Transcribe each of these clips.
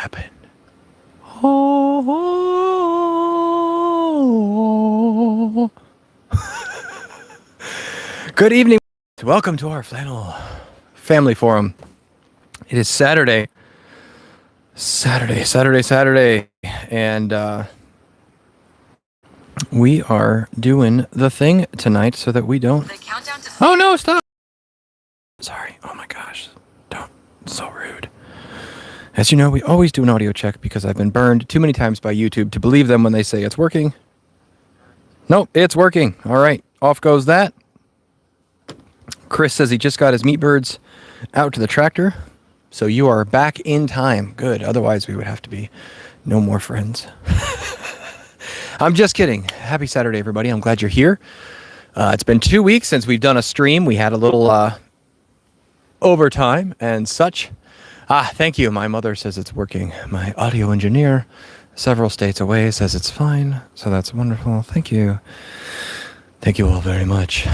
happen. Oh. Good evening. Welcome to our Flannel Family Forum. It is Saturday. And we are doing the thing tonight so that we don't... Oh, no, stop. Sorry. Oh, my gosh. Don't. So rude. As you know, we always do an audio check because I've been burned too many times by YouTube to believe them when they say it's working. Nope, it's working. All right. Off goes that. Chris says he just got his meat birds out to the tractor. So you are back in time. Good. Otherwise, we would have to be no more friends. I'm just kidding. Happy Saturday, everybody. I'm glad you're here. It's been 2 weeks since we've done a stream. We had a little overtime and such. Thank you. My mother says it's working. My audio engineer, several states away, says it's fine. So that's wonderful. Thank you. Thank you all very much.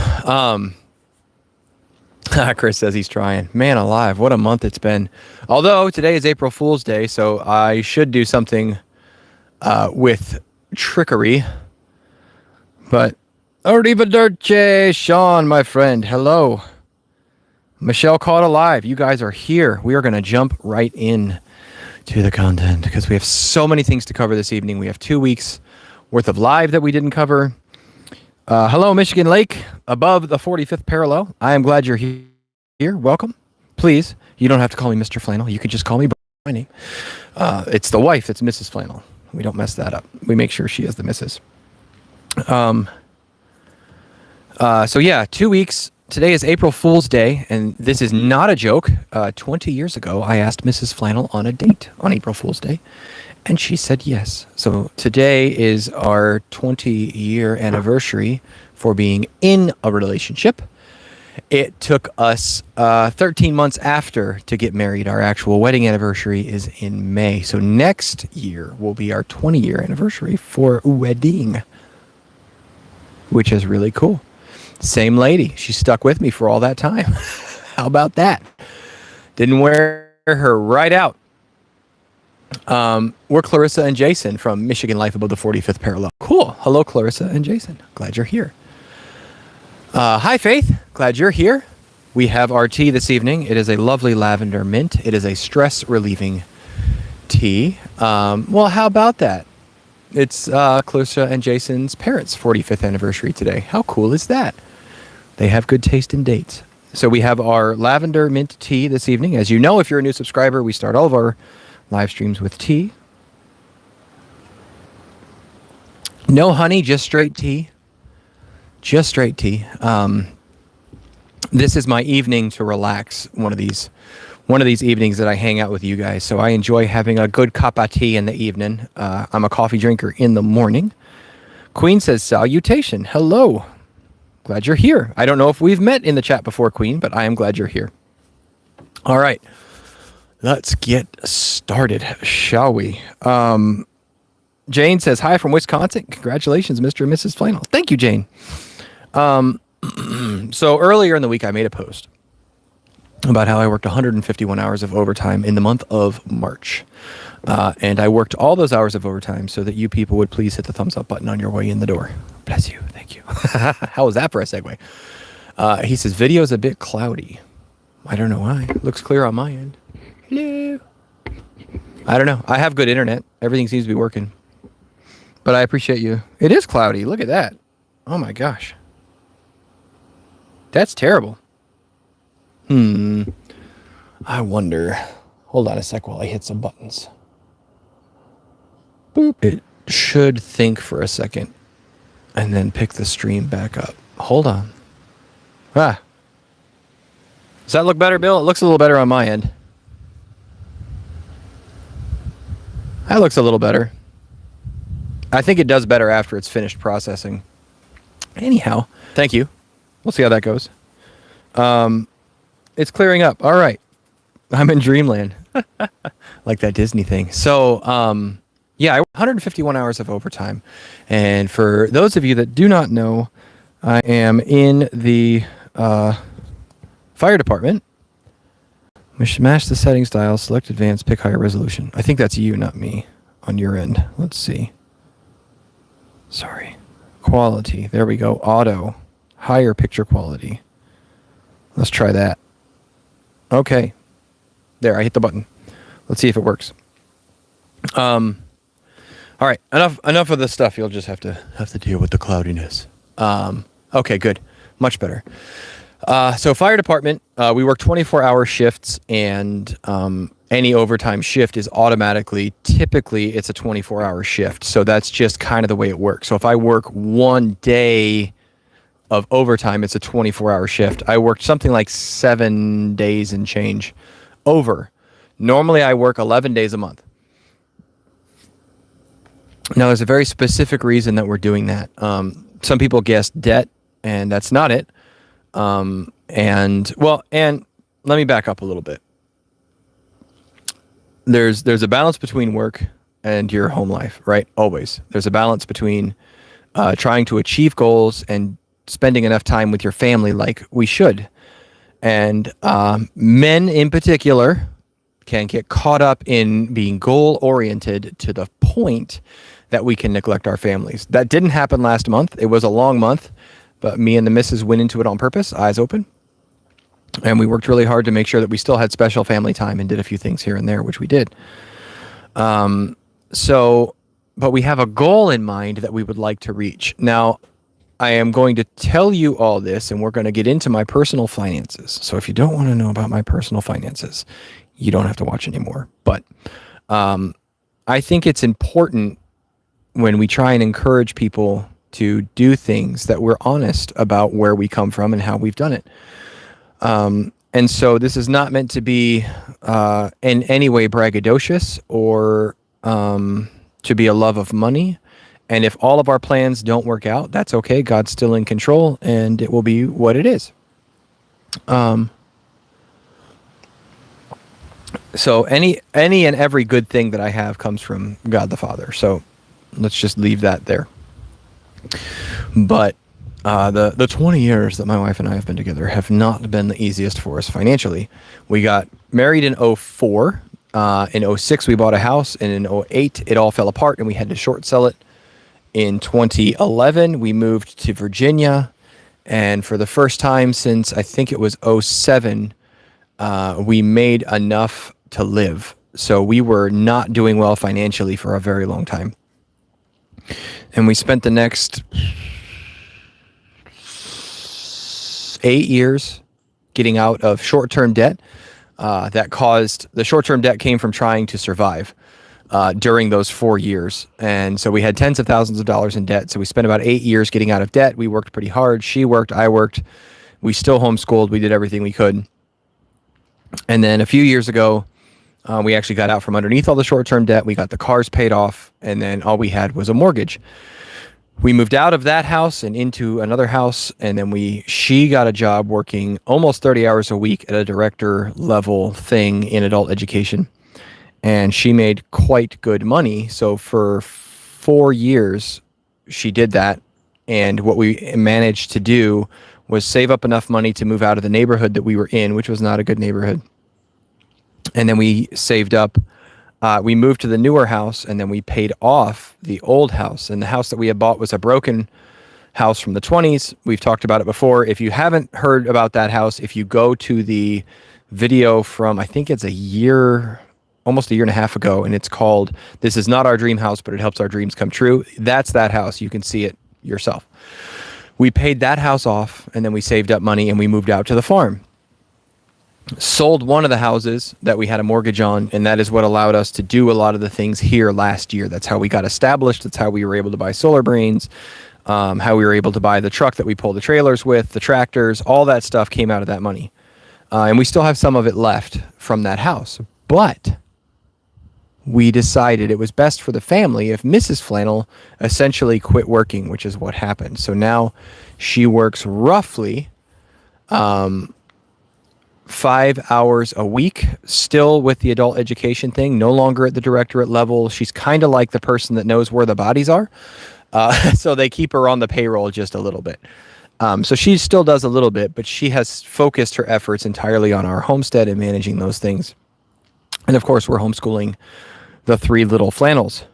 Chris says he's trying. Man alive, what a month it's been. Although today is April Fool's Day, so I should do something with trickery. But arrivederci, Sean, my friend. Hello. Michelle caught alive. You guys are here. We are going to jump right in to the content because we have so many things to cover this evening. We have 2 weeks worth of live that we didn't cover. Hello, Michigan Lake, above the 45th parallel. I am glad you're here. Welcome. Please, you don't have to call me Mr. Flannel. You can just call me by my name. It's the wife. It's Mrs. Flannel. We don't mess that up. We make sure she is the Mrs. So yeah, 2 weeks. Today is April Fool's Day, and this is not a joke. 20 years ago, I asked Mrs. Flannel on a date on April Fool's Day, and she said yes. So today is our 20-year anniversary for being in a relationship. It took us 13 months after to get married. Our actual wedding anniversary is in May. So next year will be our 20-year anniversary for wedding, which is really cool. Same lady. She stuck with me for all that time. How about that? Didn't wear her right out. We're Clarissa and Jason from Michigan Life above the 45th parallel. Cool. Hello, Clarissa and Jason. Glad you're here. Hi, Faith. Glad you're here. We have our tea this evening. It is a lovely lavender mint. It is a stress-relieving tea. Well, how about that? It's Clarissa and Jason's parents' 45th anniversary today. How cool is that? They have good taste in dates. So we have our lavender mint tea this evening. As you know, if you're a new subscriber, we start all of our live streams with tea. No honey, just straight tea. Just straight tea. This is my evening to relax. One of these evenings that I hang out with you guys. So I enjoy having a good cup of tea in the evening. I'm a coffee drinker in the morning. Queen says, salutation. Hello. Glad you're here. I don't know if we've met in the chat before, Queen, but I am glad you're here. All right. Let's get started, shall we? Jane says, hi from Wisconsin. Congratulations, Mr. and Mrs. Flannel. Thank you, Jane. So earlier in the week, I made a post about how I worked 151 hours of overtime in the month of March. And I worked all those hours of overtime so that you people would please hit the thumbs up button on your way in the door. Bless you. Thank you. How was that for a segue? He says, video's a bit cloudy. I don't know why. Looks clear on my end. Hello. I don't know. I have good internet. Everything seems to be working. But I appreciate you. It is cloudy. Look at that. Oh my gosh. That's terrible. I wonder. Hold on a sec while I hit some buttons. Boop. It should think for a second and then pick the stream back up. Hold on. Does that look better, Bill? It looks a little better on my end. That looks a little better. I think it does better after it's finished processing. Anyhow, thank you. We'll see how that goes. It's clearing up. All right. I'm in dreamland. Like that Disney thing. So, yeah, I worked 151 hours of overtime. And for those of you that do not know, I am in the fire department. Smash the settings dial, select advanced, pick higher resolution. I think that's you, not me, on your end. Let's see. Sorry. Quality. There we go. Auto. Higher picture quality. Let's try that. Okay. There, I hit the button. Let's see if it works. All right. Enough of this stuff. You'll just have to deal with the cloudiness. Okay, good. Much better. So fire department, we work 24-hour shifts, and any overtime shift is typically it's a 24-hour shift. So that's just kind of the way it works. So if I work one day of overtime, it's a 24-hour shift. I worked something like 7 days and change over. Normally I work 11 days a month. Now there's a very specific reason that we're doing that. Some people guessed debt, and that's not it. And let me back up a little bit. There's a balance between work and your home life, right? Always. There's a balance between trying to achieve goals and spending enough time with your family like we should. And men in particular can get caught up in being goal-oriented to the point that we can neglect our families. That didn't happen last month. It was a long month, but me and the missus went into it on purpose, eyes open. And we worked really hard to make sure that we still had special family time and did a few things here and there, which we did. But we have a goal in mind that we would like to reach. Now, I am going to tell you all this, and we're going to get into my personal finances. So if you don't want to know about my personal finances, you don't have to watch anymore. But I think it's important when we try and encourage people to do things that we're honest about where we come from and how we've done it. And so this is not meant to be in any way braggadocious or to be a love of money. And if all of our plans don't work out, that's okay. God's still in control, and it will be what it is. So any and every good thing that I have comes from God the Father. So let's just leave that there. But the 20 years that my wife and I have been together have not been the easiest for us financially. We got married in 2004. In 2006, we bought a house, and in 2008, it all fell apart, and we had to short sell it. In 2011, we moved to Virginia, and for the first time since I think it was 2007, we made enough to live. So we were not doing well financially for a very long time. And we spent the next 8 years getting out of short-term debt. The short-term debt came from trying to survive during those 4 years. And so we had tens of thousands of dollars in debt. So we spent about 8 years getting out of debt. We worked pretty hard. She worked, I worked. We still homeschooled. We did everything we could. And then a few years ago, we actually got out from underneath all the short-term debt. We got the cars paid off, and then all we had was a mortgage. We moved out of that house and into another house, and then she got a job working almost 30 hours a week at a director level thing in adult education. And she made quite good money. So for 4 years, she did that. And what we managed to do was save up enough money to move out of the neighborhood that we were in, which was not a good neighborhood. And then we saved up. We moved to the newer house, and then we paid off the old house. And the house that we had bought was a broken house from the 20s. We've talked about it before. If you haven't heard about that house, if you go to the video from, I think it's almost a year and a half ago, and it's called "This Is Not Our Dream House, but It Helps Our Dreams Come True." That's that house. You can see it yourself. We paid that house off, and then we saved up money, and we moved out to the farm. Sold one of the houses that we had a mortgage on, and that is what allowed us to do a lot of the things here last year. That's how we got established. That's how we were able to buy solar brains, how we were able to buy the truck that we pull the trailers with, the tractors, all that stuff came out of that money. And we still have some of it left from that house. But we decided it was best for the family if Mrs. Flannel essentially quit working, which is what happened. So now she works roughly 5 hours a week, still with the adult education thing, no longer at the directorate level. She's kind of like the person that knows where the bodies are. So they keep her on the payroll just a little bit. So she still does a little bit, but she has focused her efforts entirely on our homestead and managing those things. And of course, we're homeschooling the 3 little flannels.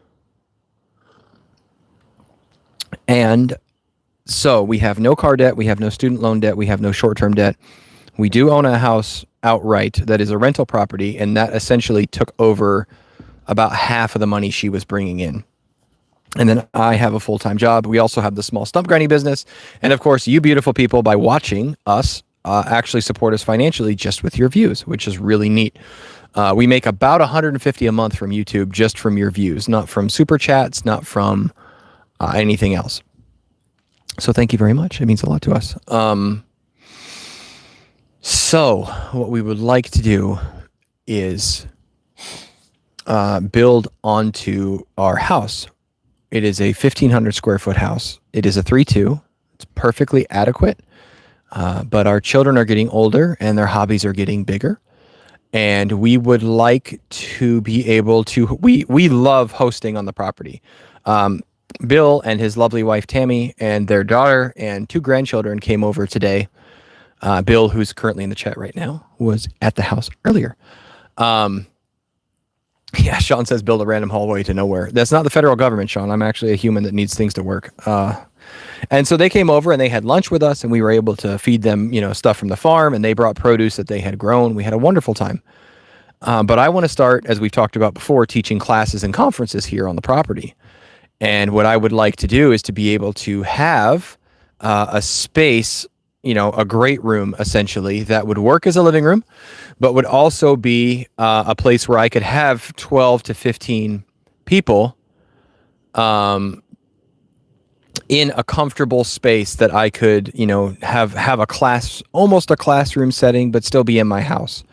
And so we have no car debt, we have no student loan debt, we have no short-term debt. We do own a house outright that is a rental property, and that essentially took over about half of the money she was bringing in. And then I have a full-time job. We also have the small stump grinding business. And of course, you beautiful people, by watching us, actually support us financially just with your views, which is really neat. We make about $150 a month from YouTube, just from your views, not from super chats, not from anything else. So thank you very much. It means a lot to us. So what we would like to do is build onto our house. It is a 1,500 square foot house. It is a 3-2. It's perfectly adequate. But our children are getting older and their hobbies are getting bigger. And we would like to be able to, we love hosting on the property. Bill and his lovely wife, Tammy, and their daughter and 2 grandchildren came over today. Bill, who's currently in the chat right now, was at the house earlier. Yeah, Sean says build a random hallway to nowhere. That's not the federal government, Sean. I'm actually a human that needs things to work. And so they came over and they had lunch with us, and we were able to feed them, stuff from the farm, and they brought produce that they had grown. We had a wonderful time. But I want to start, as we've talked about before, teaching classes and conferences here on the property. And what I would like to do is to be able to have a space, a great room, essentially, that would work as a living room, but would also be a place where I could have 12 to 15 people in a comfortable space that I could, have a class, almost a classroom setting, but still be in my house.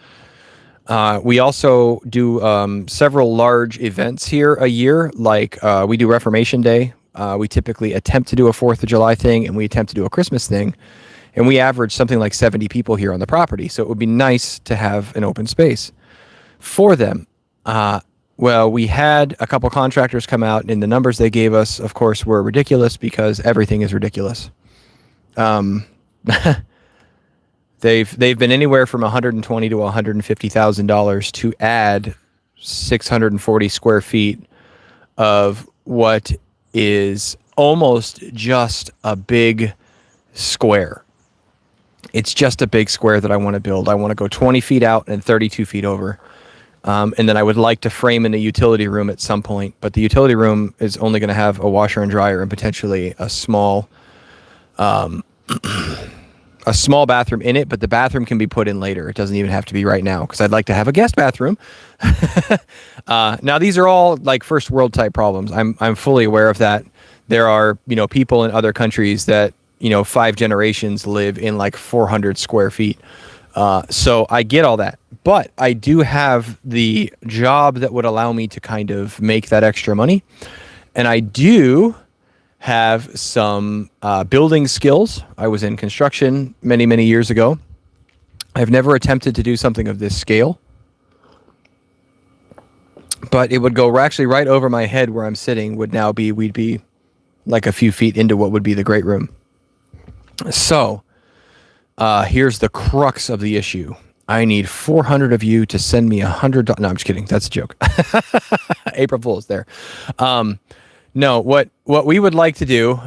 We also do several large events here a year, like we do Reformation Day. We typically attempt to do a 4th of July thing, and we attempt to do a Christmas thing. And we average something like 70 people here on the property. So it would be nice to have an open space for them. Well, we had a couple contractors come out, and the numbers they gave us, of course, were ridiculous because everything is ridiculous. They've been anywhere from $120,000 to $150,000 to add 640 square feet of what is almost just a big square. It's just a big square that I want to build. I want to go 20 feet out and 32 feet over. And then I would like to frame in a utility room at some point, but the utility room is only going to have a washer and dryer and potentially a small bathroom in it, but the bathroom can be put in later. It doesn't even have to be right now, because I'd like to have a guest bathroom. Now, these are all like first world type problems. I'm fully aware of that. There are, people in other countries that, 5 generations live in like 400 square feet. So I get all that, but I do have the job that would allow me to kind of make that extra money. And I do have some building skills. I was in construction many, many years ago. I've never attempted to do something of this scale, but it would go actually right over my head where I'm sitting. We'd be like a few feet into what would be the great room. So here's the crux of the issue. I need 400 of you to send me $100. No, I'm just kidding. That's a joke. April Fool's there. No, what we would like to do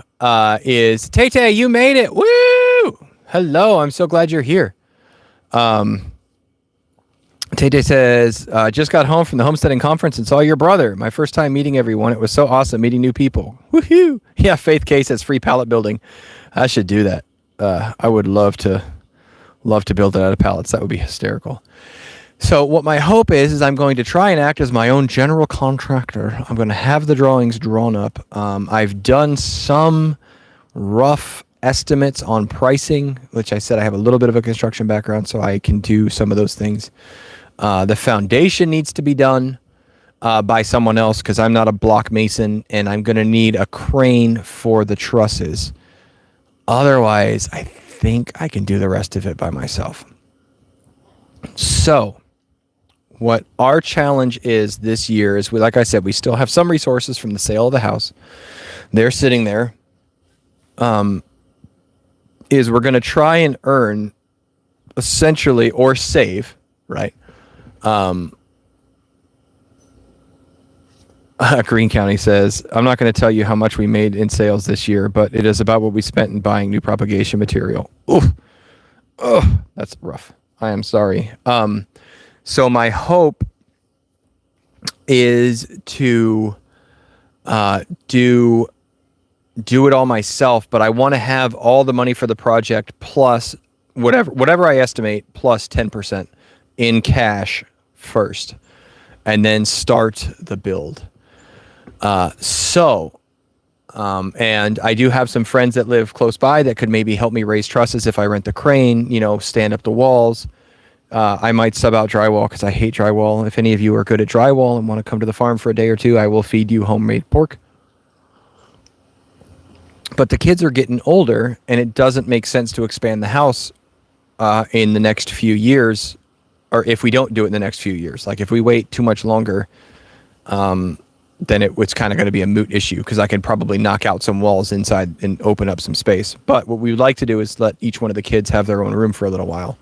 is, Tay-Tay, you made it. Woo! Hello, I'm so glad you're here. Tay-Tay says, just got home from the homesteading conference and saw your brother. My first time meeting everyone. It was so awesome meeting new people. Woohoo! Yeah, Faith K says free pallet building. I should do that. I would love to build it out of pallets. That would be hysterical. So what my hope is I'm going to try and act as my own general contractor. I'm going to have the drawings drawn up. I've done some rough estimates on pricing, which I said I have a little bit of a construction background, so I can do some of those things. The foundation needs to be done by someone else because I'm not a block mason, and I'm going to need a crane for the trusses. Otherwise, I think I can do the rest of it by myself. So what our challenge is this year is, like I said, we still have some resources from the sale of the house. They're sitting there. is we're going to try and earn essentially or save, right? Greene County says, I'm not going to tell you how much we made in sales this year, but it is about what we spent in buying new propagation material. Oof. Oh, that's rough. I am sorry. So my hope is to do it all myself, but I want to have all the money for the project plus whatever I estimate plus 10% in cash first, and then start the build. And I do have some friends that live close by that could maybe help me raise trusses if I rent the crane, stand up the walls. I might sub out drywall because I hate drywall. If any of you are good at drywall and want to come to the farm for a day or two, I will feed you homemade pork. But the kids are getting older, and it doesn't make sense to expand the house in the next few years, or if we don't do it in the next few years. Like if we wait too much longer, then it's kind of going to be a moot issue because I can probably knock out some walls inside and open up some space. But what we would like to do is let each one of the kids have their own room for a little while.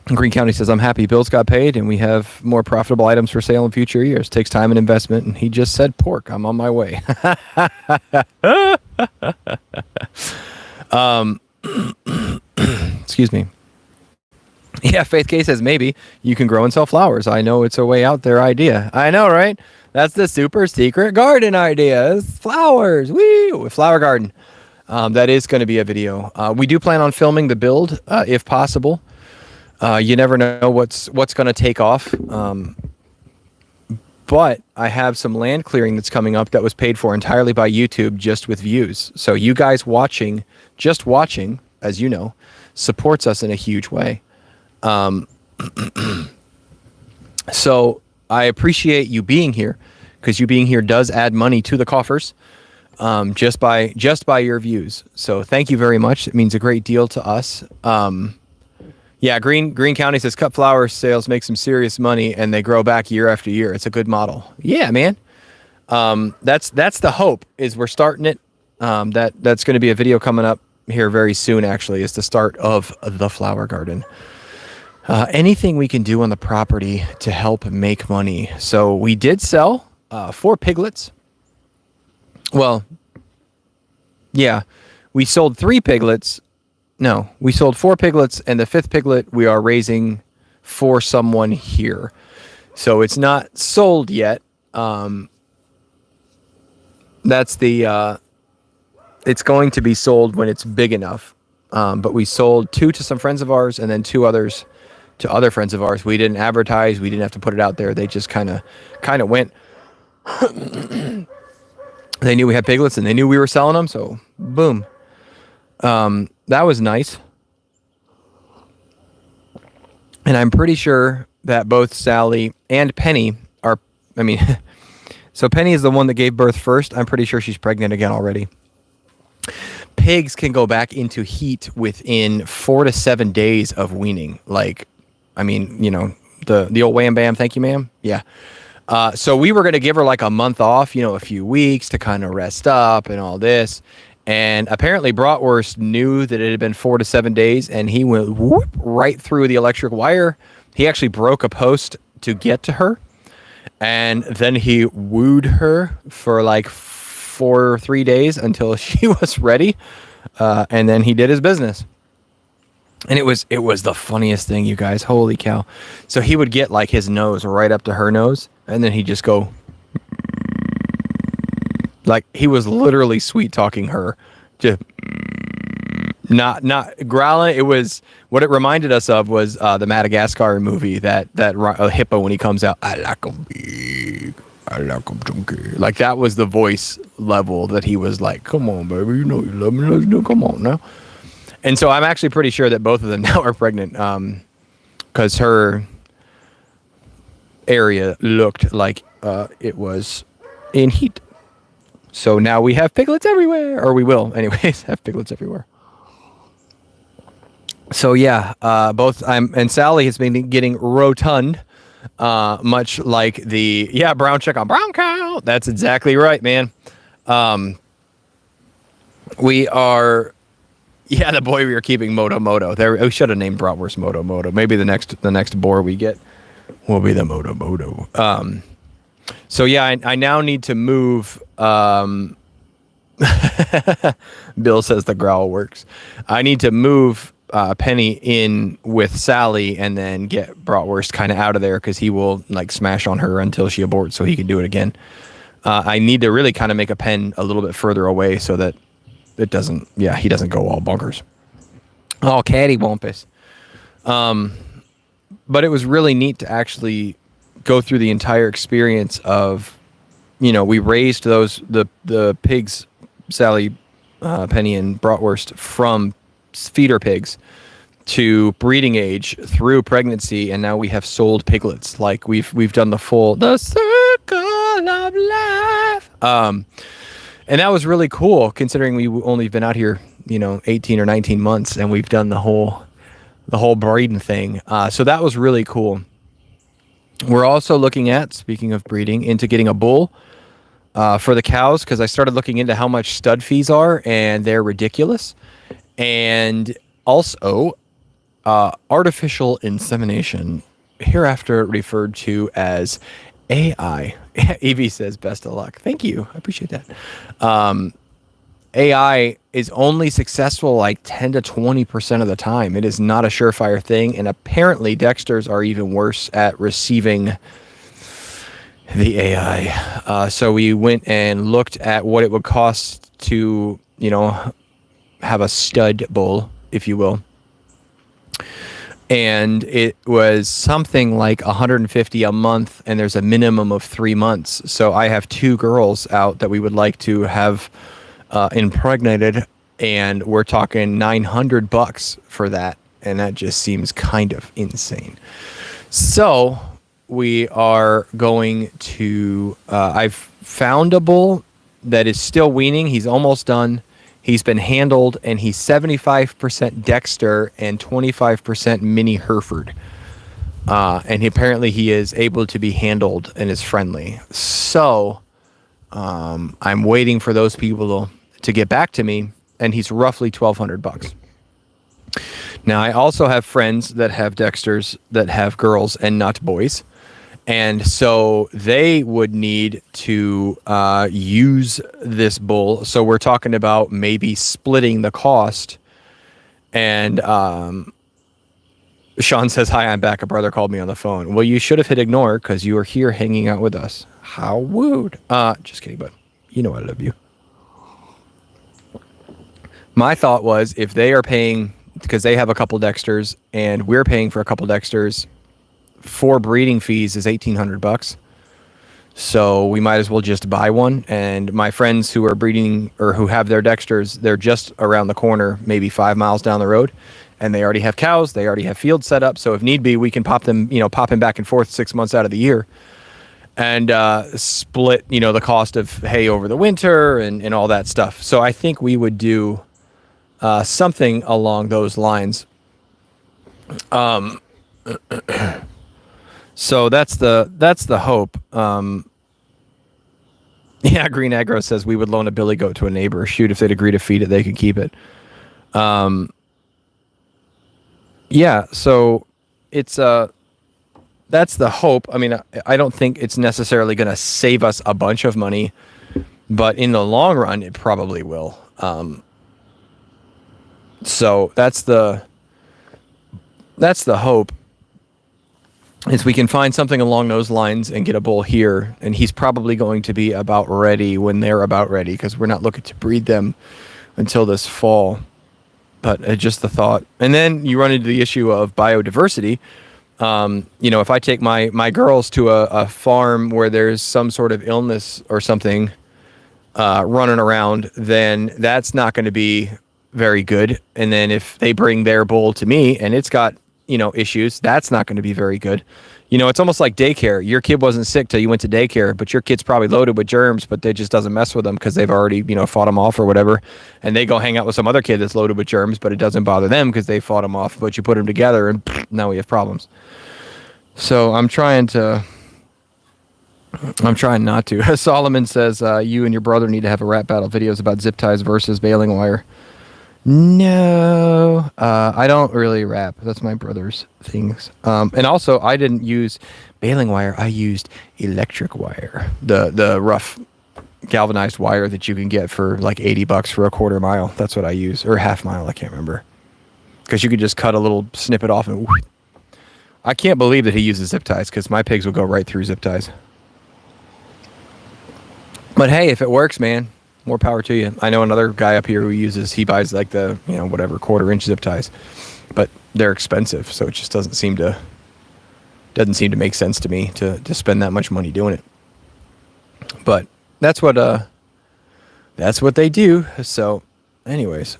Greene County says, I'm happy bills got paid and we have more profitable items for sale in future years. Takes time and investment. And he just said pork. I'm on my way. Excuse me. Yeah, Faith K says, maybe you can grow and sell flowers. I know it's a way out there idea. I know, right? That's the super secret garden idea. It's flowers. Woo! Flower garden. That is going to be a video. We do plan on filming the build if possible. You never know what's going to take off. But I have some land clearing that's coming up that was paid for entirely by YouTube just with views. So you guys watching, as you know, supports us in a huge way. So I appreciate you being here, because you being here does add money to the coffers, just by your views. So thank you very much. It means a great deal to us. Yeah, Greene County says cut flower sales make some serious money and they grow back year after year. It's a good model. Yeah, man. That's the hope, is we're starting it. That's going to be a video coming up here very soon, actually, is the start of the flower garden. Anything we can do on the property to help make money. So we did sell 4 piglets. Well, yeah, we sold 3 piglets. No, we sold 4 piglets, and the 5th piglet we are raising for someone here. So it's not sold yet. That's the. It's going to be sold when it's big enough. But we sold 2 to some friends of ours, and then 2 others to other friends of ours. We didn't advertise. We didn't have to put it out there. They just kind of went. They knew we had piglets, and they knew we were selling them. So boom. That was nice. And I'm pretty sure that both Sally and Penny are, so Penny is the one that gave birth first. I'm pretty sure she's pregnant again already. Pigs can go back into heat within 4 to 7 days of weaning. The old wham bam, thank you, ma'am. Yeah. So we were going to give her like a month off, a few weeks to kind of rest up and all this. And apparently Bratwurst knew that it had been 4 to 7 days, and he went whoop right through the electric wire. He actually broke a post to get to her, and then he wooed her for like 4 or 3 days until she was ready, and then he did his business. And it was the funniest thing, you guys. Holy cow! So he would get like his nose right up to her nose, and then he'd just go. Like he was literally sweet talking her, just not growling. It was, what it reminded us of was the Madagascar movie, that hippo when he comes out. I like 'em big, I like 'em chunky. Like that was the voice level that he was like, come on, baby, you know you love me, let's do, come on now. And so I'm actually pretty sure that both of them now are pregnant, because her area looked like it was in heat. So now we have piglets everywhere, or we will anyways have piglets everywhere. So yeah, and Sally has been getting rotund, much like brown check on brown cow. That's exactly right, man. We are, yeah, the boy we were keeping, Moto Moto. There, we should have named Bratwurst Moto Moto. Maybe the next boar we get will be the Moto Moto. So yeah, I now need to move. Bill says the growl works. I need to move Penny in with Sally and then get Bratwurst kind of out of there because he will like smash on her until she aborts so he can do it again. I need to really kind of make a pen a little bit further away so that it doesn't, yeah, he doesn't go all bonkers. Oh, cattywampus. But it was really neat to actually go through the entire experience of, you know, we raised the pigs, Sally, Penny, and Bratwurst from feeder pigs to breeding age through pregnancy, and now we have sold piglets. Like we've done the circle of life. And that was really cool considering we only been out here, 18 or 19 months, and we've done the whole breeding thing. So that was really cool. We're also looking at, speaking of breeding, into getting a bull for the cows, because I started looking into how much stud fees are, and they're ridiculous. And also artificial insemination, hereafter referred to as AI. Evie says, best of luck. Thank you. I appreciate that. AI is only successful like 10 to 20% of the time. It is not a surefire thing. And apparently Dexters are even worse at receiving the AI. So we went and looked at what it would cost to, have a stud bull, if you will. And it was something like $150 a month, and there's a minimum of 3 months. So I have 2 girls out that we would like to have impregnated, and we're talking $900 for that, and that just seems kind of insane. So we are going to I've found a bull that is still weaning. He's almost done. He's been handled, and he's 75% Dexter and 25% mini Hereford. And apparently he is able to be handled and is friendly. So I'm waiting for those people to get back to me, and he's roughly $1,200. Now, I also have friends that have Dexters that have girls and not boys. And so they would need to use this bull. So we're talking about maybe splitting the cost. And Sean says, hi, I'm back. A brother called me on the phone. Well, you should have hit ignore because you were here hanging out with us. How rude. Just kidding, bud. You know I love you. My thought was, if they are paying, because they have a couple Dexters and we're paying for a couple Dexters, 4 breeding fees is $1,800. So we might as well just buy one. And my friends who are breeding or who have their Dexters, they're just around the corner, maybe 5 miles down the road, and they already have cows. They already have fields set up. So if need be, we can pop him back and forth 6 months out of the year, and split, the cost of hay over the winter and all that stuff. So I think we would do something along those lines. So that's the hope. Yeah, Green Aggro says we would loan a billy goat to a neighbor. Shoot, if they'd agree to feed it, they could keep it. Yeah, so it's that's the hope. I mean, I don't think it's necessarily going to save us a bunch of money, but in the long run, it probably will. So that's the hope. Is we can find something along those lines and get a bull here, and he's probably going to be about ready when they're about ready, because we're not looking to breed them until this fall. But just the thought. And then you run into the issue of biodiversity. If I take my girls to a farm where there's some sort of illness or something running around, then that's not going to be very good. And then if they bring their bull to me and it's got issues, that's not going to be very good. It's almost like daycare. Your kid wasn't sick till you went to daycare, but your kid's probably loaded with germs, but they just doesn't mess with them because they've already, fought them off or whatever. And they go hang out with some other kid that's loaded with germs, but it doesn't bother them because they fought them off. But you put them together and now we have problems. So I'm trying to I'm trying not to. Solomon says you and your brother need to have a rap battle videos about zip ties versus baling wire. No, I don't really rap. That's my brother's things. And also, I didn't use baling wire. I used electric wire, the rough galvanized wire that you can get for like $80 for a quarter mile. That's what I use, or half mile. I can't remember, because you could just cut a little snippet off and. Whoosh. I can't believe that he uses zip ties, because my pigs will go right through zip ties. But hey, if it works, man, more power to you. I know another guy up here who he buys like the, whatever, quarter-inch zip ties, but they're expensive, so it just doesn't seem to make sense to me to spend that much money doing it. But that's what they do. So, anyways,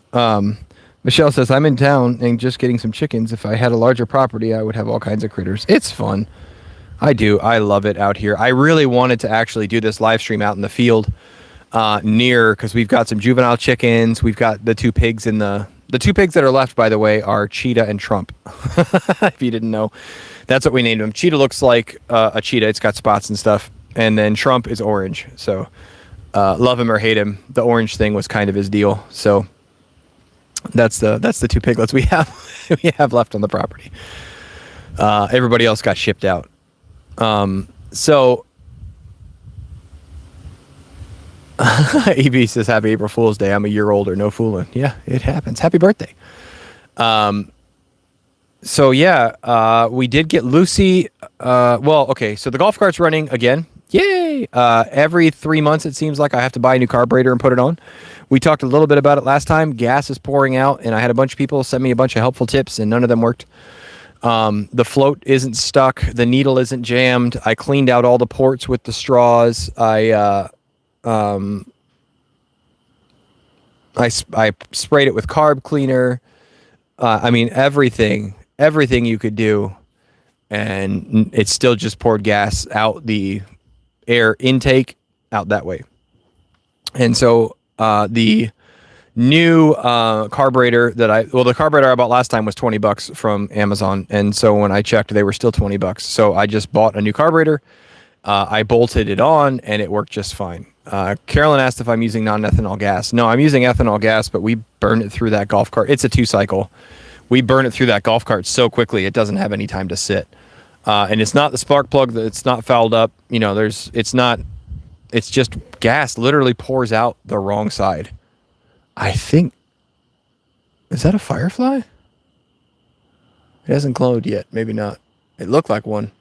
Michelle says, I'm in town and just getting some chickens. If I had a larger property, I would have all kinds of critters. It's fun. I do. I love it out here. I really wanted to actually do this live stream out in the field because we've got some juvenile chickens. We've got the two pigs the two pigs that are left, by the way, are Cheetah and Trump. If you didn't know, that's what we named him. Cheetah looks like a cheetah. It's got spots and stuff. And then Trump is orange. So love him or hate him, the orange thing was kind of his deal. So that's the two piglets we have left on the property. Everybody else got shipped out. So EB says, happy April Fool's Day. I'm a year older. No fooling. Yeah, it happens. Happy birthday. So yeah, we did get Lucy. Okay. So the golf cart's running again. Yay. Every 3 months, it seems like I have to buy a new carburetor and put it on. We talked a little bit about it last time. Gas is pouring out, and I had a bunch of people send me a bunch of helpful tips, and none of them worked. The float isn't stuck. The needle isn't jammed. I cleaned out all the ports with the straws. I sprayed it with carb cleaner. I mean, everything you could do, and it still just poured gas out the air intake out that way. And so the new carburetor the carburetor I bought last time was $20 from Amazon, and so when I checked, they were still $20. So I just bought a new carburetor. I bolted it on, and it worked just fine. Carolyn asked if I'm using non-ethanol gas. No, I'm using ethanol gas, but we burn it through that golf cart. It's a 2-cycle. We burn it through that golf cart so quickly, it doesn't have any time to sit. And it's not the spark plug it's not fouled up. It's just gas literally pours out the wrong side. I think, is that a firefly? It hasn't glowed yet. Maybe not. It looked like one.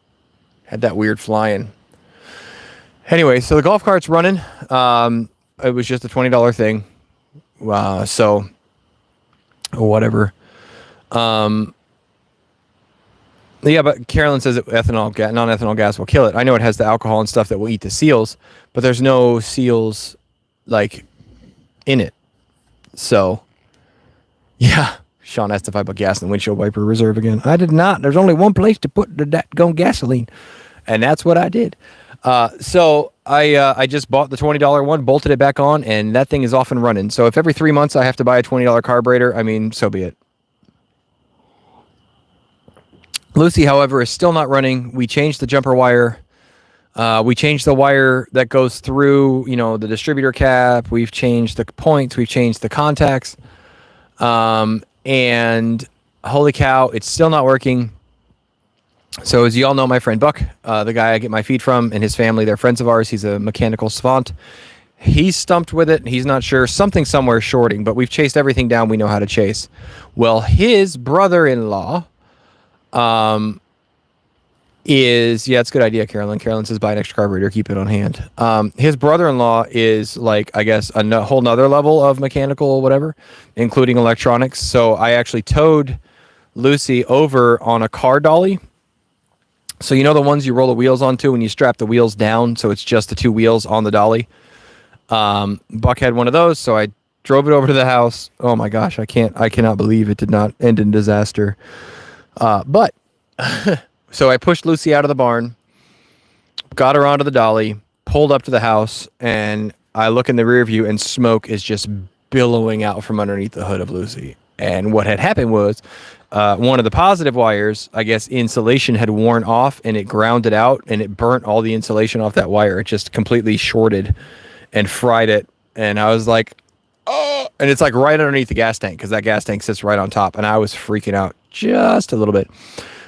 Had that weird flying. Anyway, so the golf cart's running. It was just a $20 thing. So whatever. Yeah, but Carolyn says that non-ethanol gas will kill it. I know it has the alcohol and stuff that will eat the seals, but there's no seals like in it. So, yeah. Sean asked if I put gas in the windshield wiper reserve again. I did not. There's only one place to put the that gasoline, and that's what I did. So I just bought the $20 one, bolted it back on, and that thing is off and running. So if every 3 months I have to buy a $20 carburetor, I mean, so be it. Lucy, however, is still not running. We changed the jumper wire. We changed the wire that goes through, the distributor cap. We've changed the points. We've changed the contacts. And holy cow, it's still not working. So as you all know, my friend Buck, the guy I get my feed from, and his family, they're friends of ours. He's a mechanical savant. He's stumped with it. He's not sure. Something somewhere shorting, but we've chased everything down we know how to chase. Well, his brother-in-law it's a good idea, Carolyn. Carolyn says buy an extra carburetor, keep it on hand. His brother-in-law is like, I guess, a whole nother level of mechanical whatever, including electronics. So I actually towed Lucy over on a car dolly. So the ones you roll the wheels onto when you strap the wheels down, so it's just the two wheels on the dolly. Buck had one of those, so I drove it over to the house. Oh my gosh, I cannot believe it did not end in disaster. But so I pushed Lucy out of the barn, got her onto the dolly, pulled up to the house, and I look in the rear view, and smoke is just billowing out from underneath the hood of Lucy. And what had happened was one of the positive wires, I guess insulation had worn off and it grounded out and it burnt all the insulation off that wire. It just completely shorted and fried it. And I was like, oh, and it's like right underneath the gas tank because that gas tank sits right on top. And I was freaking out just a little bit.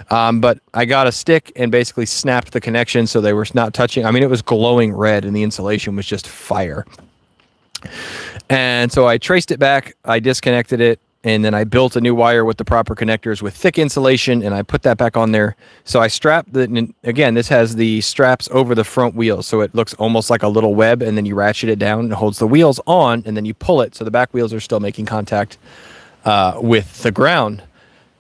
But I got a stick and basically snapped the connection so they were not touching. I mean, it was glowing red and the insulation was just fire. And so I traced it back, I disconnected it, and then I built a new wire with the proper connectors with thick insulation, and I put that back on there. So I strapped the, again, this has the straps over the front wheels, so it looks almost like a little web, and then you ratchet it down and it holds the wheels on, and then you pull it, so the back wheels are still making contact with the ground.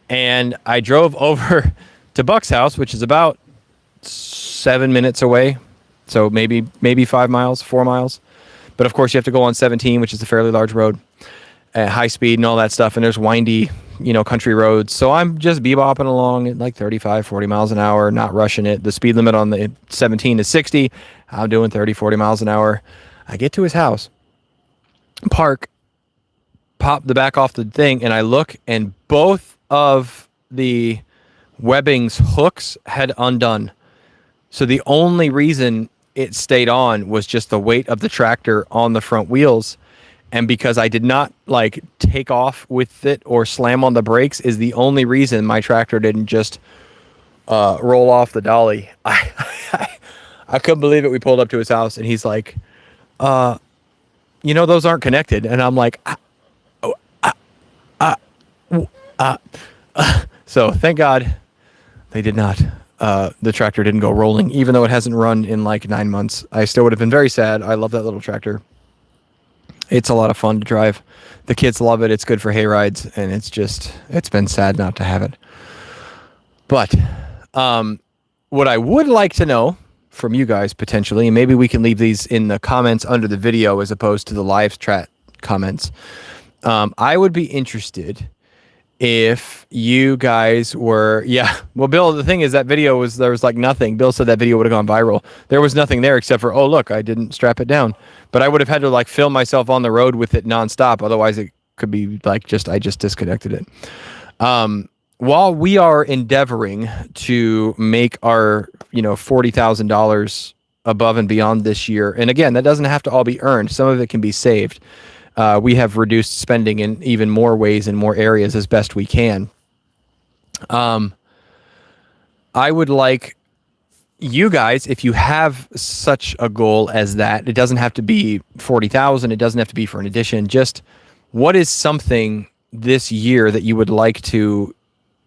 And I drove over to Buck's house, which is about 7 minutes away, so maybe 5 miles, 4 miles. But of course, you have to go on 17, which is a fairly large road, at high speed and all that stuff. And there's windy, country roads. So I'm just bebopping along at like 35, 40 miles an hour, not rushing it. The speed limit on the 17 is 60. I'm doing 30, 40 miles an hour. I get to his house, park, pop the back off the thing, and I look, and both of the webbing's hooks had undone. So the only reason it stayed on was just the weight of the tractor on the front wheels. And because I did not like take off with it or slam on the brakes is the only reason my tractor didn't just roll off the dolly. I couldn't believe it. We pulled up to his house and he's like, those aren't connected. And I'm like, so thank God they did not. The tractor didn't go rolling, even though it hasn't run in like 9 months. I still would have been very sad. I love that little tractor. It's a lot of fun to drive. The kids love it. It's good for hay rides, and it's been sad not to have it. But what I would like to know from you guys potentially, and maybe we can leave these in the comments under the video as opposed to the live chat comments. I would be interested if you guys were, well, Bill, the thing is that video there was like nothing. Bill said that video would have gone viral. There was nothing there except for, oh, look, I didn't strap it down. But I would have had to like film myself on the road with it nonstop. Otherwise it could be like I just disconnected it. While we are endeavoring to make our, $40,000 above and beyond this year. And again, that doesn't have to all be earned. Some of it can be saved. We have reduced spending in even more ways in more areas as best we can. I would like you guys, if you have such a goal as that, it doesn't have to be 40,000. It doesn't have to be for an addition. Just what is something this year that you would like to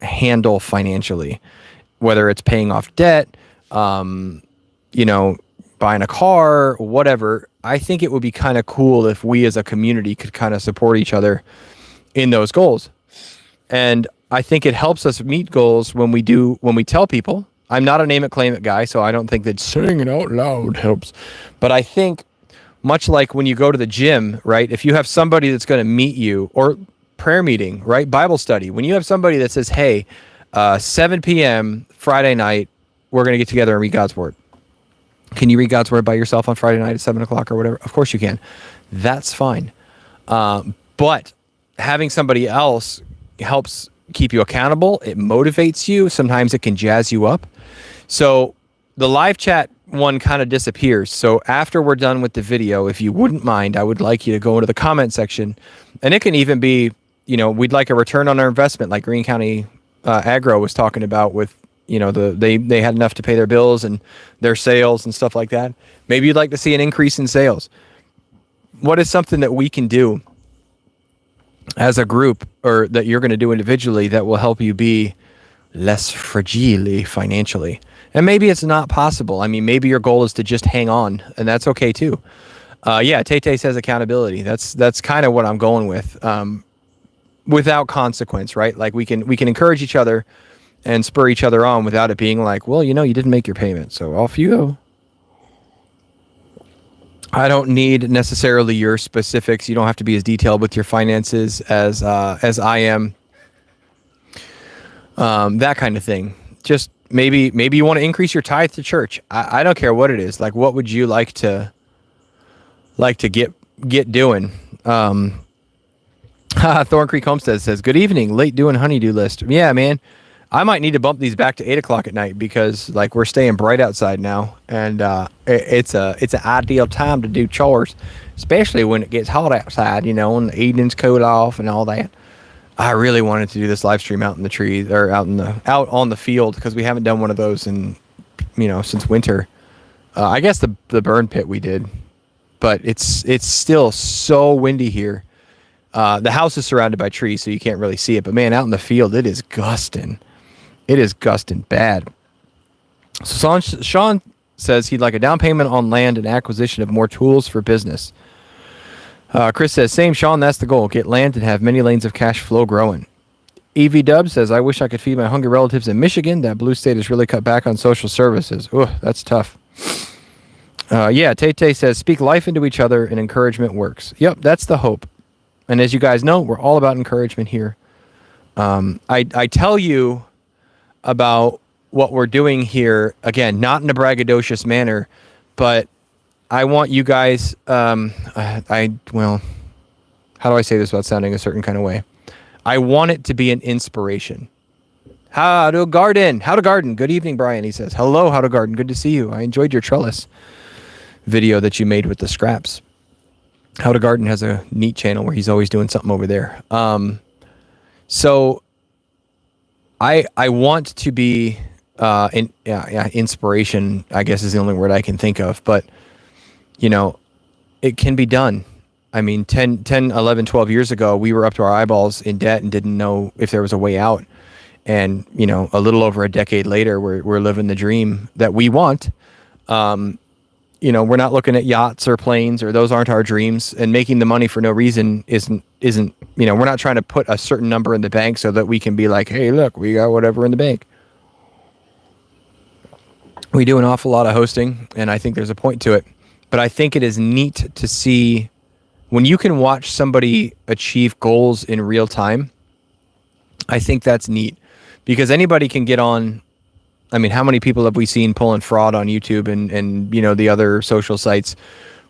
handle financially, whether it's paying off debt, buying a car, whatever. I think it would be kind of cool if we as a community could kind of support each other in those goals. And I think it helps us meet goals when we tell people. I'm not a name it, claim it guy, so I don't think that saying it out loud helps. But I think much like when you go to the gym, right? If you have somebody that's going to meet you, or prayer meeting, right? Bible study. When you have somebody that says, hey, 7 p.m. Friday night, we're going to get together and read God's word. Can you read God's word by yourself on Friday night at 7 o'clock or whatever? Of course you can. That's fine. But having somebody else helps keep you accountable. It motivates you. Sometimes it can jazz you up. So the live chat one kind of disappears. So after we're done with the video, if you wouldn't mind, I would like you to go into the comment section. And it can even be, we'd like a return on our investment, like Greene County Agro was talking about with, they had enough to pay their bills and their sales and stuff like that. Maybe you'd like to see an increase in sales. What is something that we can do as a group, or that you're going to do individually, that will help you be less fragile financially? And maybe it's not possible. I mean, maybe your goal is to just hang on, and that's okay too. Tay says accountability. That's kind of what I'm going with. Without consequence, right? Like we can encourage each other and spur each other on without it being like, well, you didn't make your payment, so off you go. I don't need necessarily your specifics. You don't have to be as detailed with your finances as I am. That kind of thing. Just maybe you want to increase your tithe to church. I don't care what it is. Like, what would you like to get doing? Thorn Creek Homestead says, "Good evening. Late doing honeydew list." Yeah, man. I might need to bump these back to 8 o'clock at night because like we're staying bright outside now, and it's an ideal time to do chores, especially when it gets hot outside. You know, when the evenings cool off and all that. I really wanted to do this live stream out in the trees or out on the field because we haven't done one of those in since winter. I guess the burn pit we did, but it's still so windy here. The house is surrounded by trees, so you can't really see it. But man, out in the field, it is gusting. It is gusting bad. So Sean says he'd like a down payment on land and acquisition of more tools for business. Chris says, same, Sean, that's the goal. Get land and have many lanes of cash flow growing. EV Dub says, I wish I could feed my hungry relatives in Michigan. That blue state has really cut back on social services. Ugh, that's tough. Yeah, Tay says, speak life into each other and encouragement works. Yep, that's the hope. And as you guys know, we're all about encouragement here. I tell you about what we're doing here, again, not in a braggadocious manner, but I want you guys, well, how do I say this without sounding a certain kind of way? I want it to be an inspiration. How to garden. Good evening, Brian. He says, hello, how to garden. Good to see you. I enjoyed your trellis video that you made with the scraps. How to Garden has a neat channel where he's always doing something over there. So I want to be inspiration, I guess is the only word I can think of, but it can be done. I mean, 10, 11, 12 years ago, we were up to our eyeballs in debt and didn't know if there was a way out. And, a little over a decade later, we're living the dream that we want. We're not looking at yachts or planes, or those aren't our dreams, and making the money for no reason isn't, we're not trying to put a certain number in the bank so that we can be like, hey, look, we got whatever in the bank. We do an awful lot of hosting, and I think there's a point to it. But I think it is neat to see when you can watch somebody achieve goals in real time. I think that's neat because anybody can get on. I mean, how many people have we seen pulling fraud on YouTube and the other social sites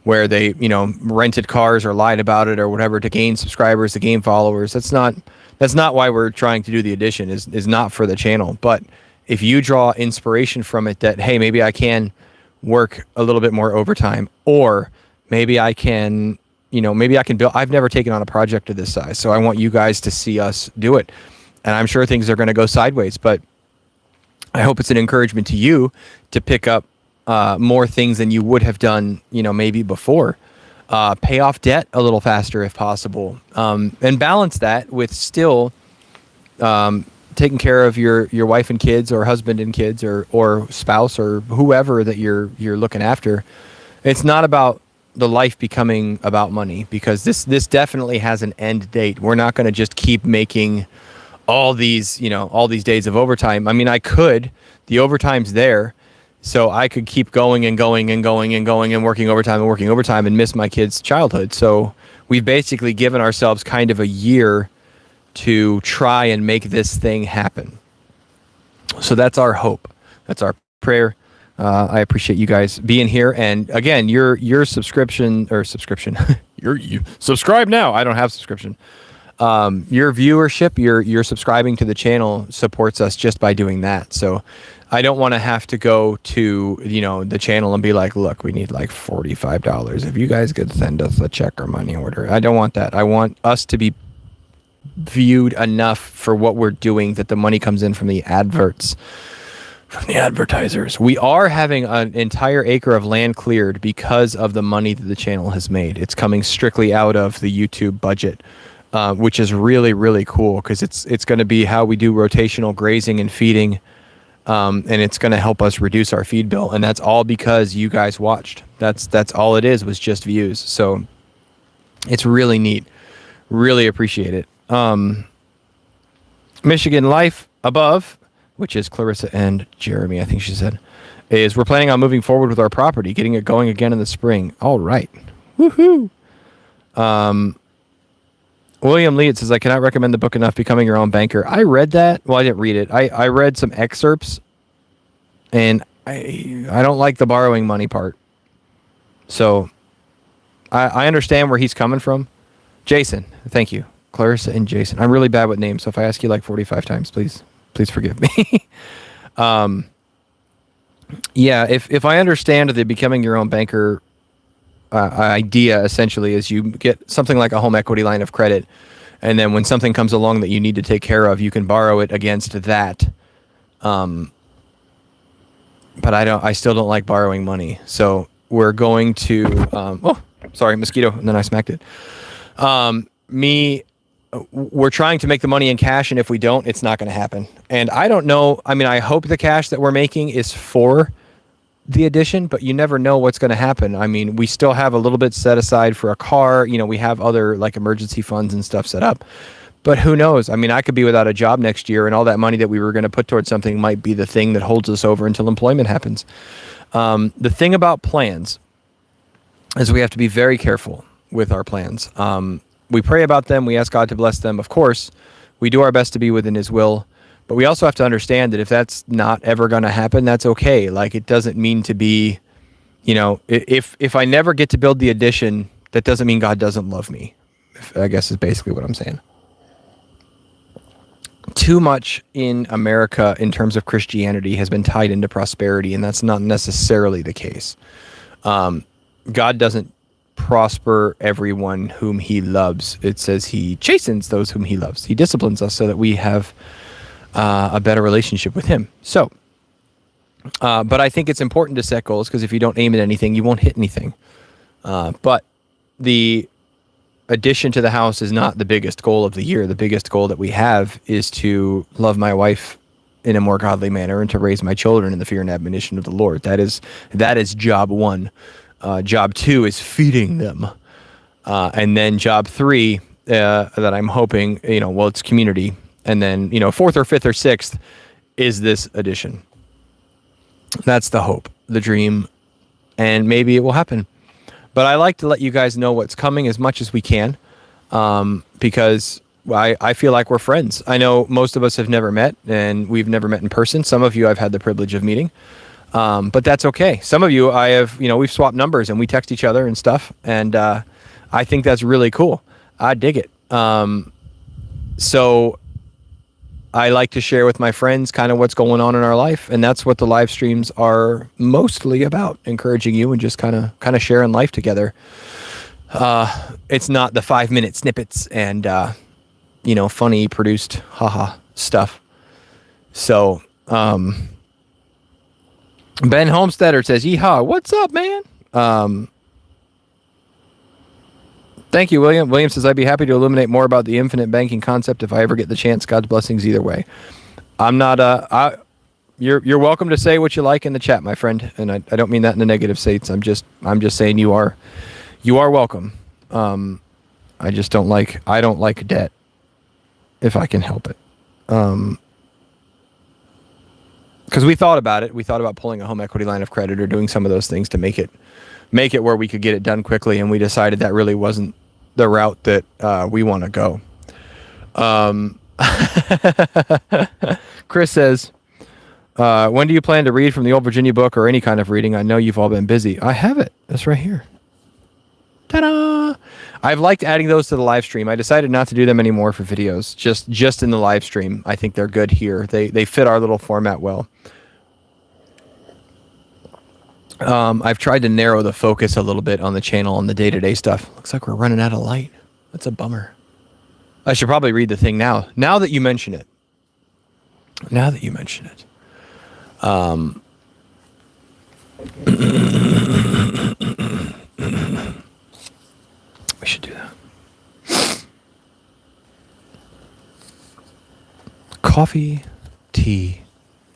where they, rented cars or lied about it or whatever to gain subscribers, to gain followers? That's not why we're trying to do the addition, is not for the channel. But if you draw inspiration from it that, hey, maybe I can work a little bit more overtime, or maybe I can build. I've never taken on a project of this size, so I want you guys to see us do it. And I'm sure things are going to go sideways, but I hope it's an encouragement to you to pick up more things than you would have done, maybe before. Pay off debt a little faster if possible, and balance that with still taking care of your wife and kids, or husband and kids, or spouse, or whoever that you're looking after. It's not about the life becoming about money, because this definitely has an end date. We're not going to just keep making all these days of overtime. I mean, the overtime's there, so I could keep going and going and going and going and working overtime and miss my kids' childhood. So we've basically given ourselves kind of a year to try and make this thing happen. So that's our hope. That's our prayer. I appreciate you guys being here. And again, your subscription, you subscribe now. I don't have subscription. Your viewership, your subscribing to the channel supports us just by doing that. So I don't want to have to go to, the channel and be like, look, we need like $45. If you guys could send us a check or money order. I don't want that. I want us to be viewed enough for what we're doing that the money comes in from the adverts, from the advertisers. We are having an entire acre of land cleared because of the money that the channel has made. It's coming strictly out of the YouTube budget. Which is really, really cool, because it's going to be how we do rotational grazing and feeding, and it's going to help us reduce our feed bill. And that's all because you guys watched. That's all it is, was just views. So it's really neat. Really appreciate it. Michigan Life Above, which is Clarissa and Jeremy, I think she said, is we're planning on moving forward with our property, getting it going again in the spring. All right. Woohoo. William Lee, it says, I cannot recommend the book enough, Becoming Your Own Banker. I read that. Well, I didn't read it. I read some excerpts, and I don't like the borrowing money part. So I understand where he's coming from. Jason, thank you. Clarissa and Jason. I'm really bad with names, so if I ask you like 45 times, please forgive me. Yeah, if I understand the becoming your own banker idea, essentially is you get something like a home equity line of credit, and then when something comes along that you need to take care of, you can borrow it against that. But I still don't like borrowing money. So we're going to, oh, sorry, mosquito, and then I smacked it. We're trying to make the money in cash, and if we don't, it's not going to happen. And I don't know. I mean, I hope the cash that we're making is for the addition, but you never know what's going to happen. I mean, we still have a little bit set aside for a car. You know, we have other like emergency funds and stuff set up, but who knows? I mean, I could be without a job next year, and all that money that we were going to put towards something might be the thing that holds us over until employment happens. The thing about plans is we have to be very careful with our plans. We pray about them. We ask God to bless them. Of course, we do our best to be within his will, but we also have to understand that if that's not ever going to happen, that's okay. Like, it doesn't mean to be, you know, if I never get to build the addition, that doesn't mean God doesn't love me, I guess is basically what I'm saying. Too much in America in terms of Christianity has been tied into prosperity, and that's not necessarily the case. God doesn't prosper everyone whom he loves. It says he chastens those whom he loves. He disciplines us so that we have a better relationship with him. So, but I think it's important to set goals, because if you don't aim at anything, you won't hit anything. But the addition to the house is not the biggest goal of the year. The biggest goal that we have is to love my wife in a more godly manner and to raise my children in the fear and admonition of the Lord. That is job one. Job two is feeding them. And then job three, that I'm hoping, it's community. And then, fourth or fifth or sixth is this addition. That's the hope, the dream, and maybe it will happen. But I like to let you guys know what's coming as much as we can, because I feel like we're friends. I know most of us have never met, and we've never met in person. Some of you I've had the privilege of meeting. But that's okay. Some of you I have, we've swapped numbers and we text each other and stuff. And I think that's really cool. I dig it. So I like to share with my friends kind of what's going on in our life. And that's what the live streams are mostly about, encouraging you and just kind of sharing life together. It's not the 5-minute snippets and, funny produced haha stuff. So, Ben Homesteader says, yeehaw, what's up, man? Thank you, William. William says, I'd be happy to illuminate more about the infinite banking concept if I ever get the chance. God's blessings either way. I'm not, you're welcome to say what you like in the chat, my friend. And I don't mean that in a negative sense. I'm just saying you are welcome. I just don't like debt if I can help it. Because we thought about it. We thought about pulling a home equity line of credit or doing some of those things to make it where we could get it done quickly. And we decided that really wasn't the route that we want to go. Chris says, when do you plan to read from the Old Virginia book or any kind of reading? I know you've all been busy. I have it. It's right here. Ta-da! I've liked adding those to the live stream. I decided not to do them anymore for videos, just in the live stream. I think they're good here. They fit our little format well. I've tried to narrow the focus a little bit on the channel on the day-to-day stuff. Looks like we're running out of light. That's a bummer. I should probably read the thing now. Now that you mention it. We should do that. Coffee, tea,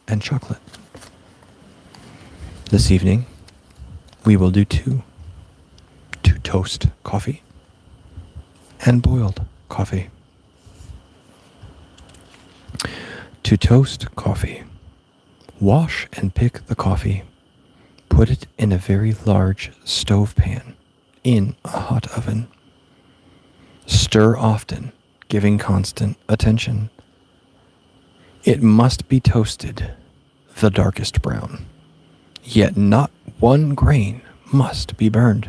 and chocolate. This evening, we will do two toast coffee and boiled coffee. To toast coffee, wash and pick the coffee. Put it in a very large stove pan in a hot oven. Stir often, giving constant attention. It must be toasted the darkest brown, yet not one grain must be burned.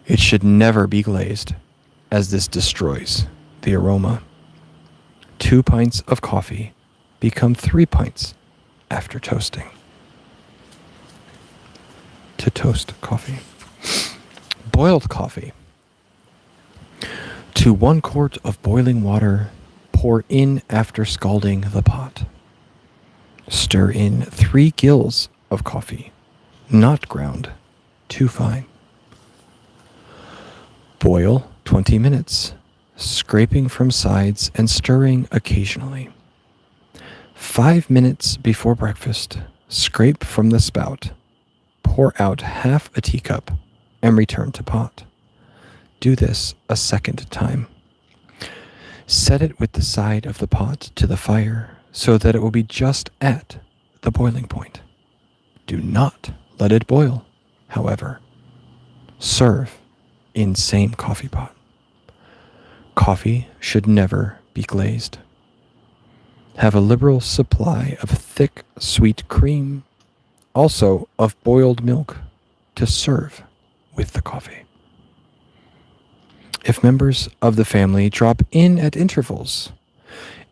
It should never be glazed, as this destroys the aroma. 2 pints of coffee become 3 pints after toasting. To toast coffee. Boiled coffee. To 1 quart of boiling water, pour in after scalding the pot. Stir in 3 gills of coffee, not ground, too fine. Boil 20 minutes, scraping from sides and stirring occasionally. 5 minutes before breakfast, scrape from the spout. Pour out half a teacup and return to pot. Do this a second time. Set it with the side of the pot to the fire so that it will be just at the boiling point. Do not let it boil, however. Serve in same coffee pot. Coffee should never be glazed. Have a liberal supply of thick, sweet cream, also of boiled milk, to serve with the coffee. If members of the family drop in at intervals,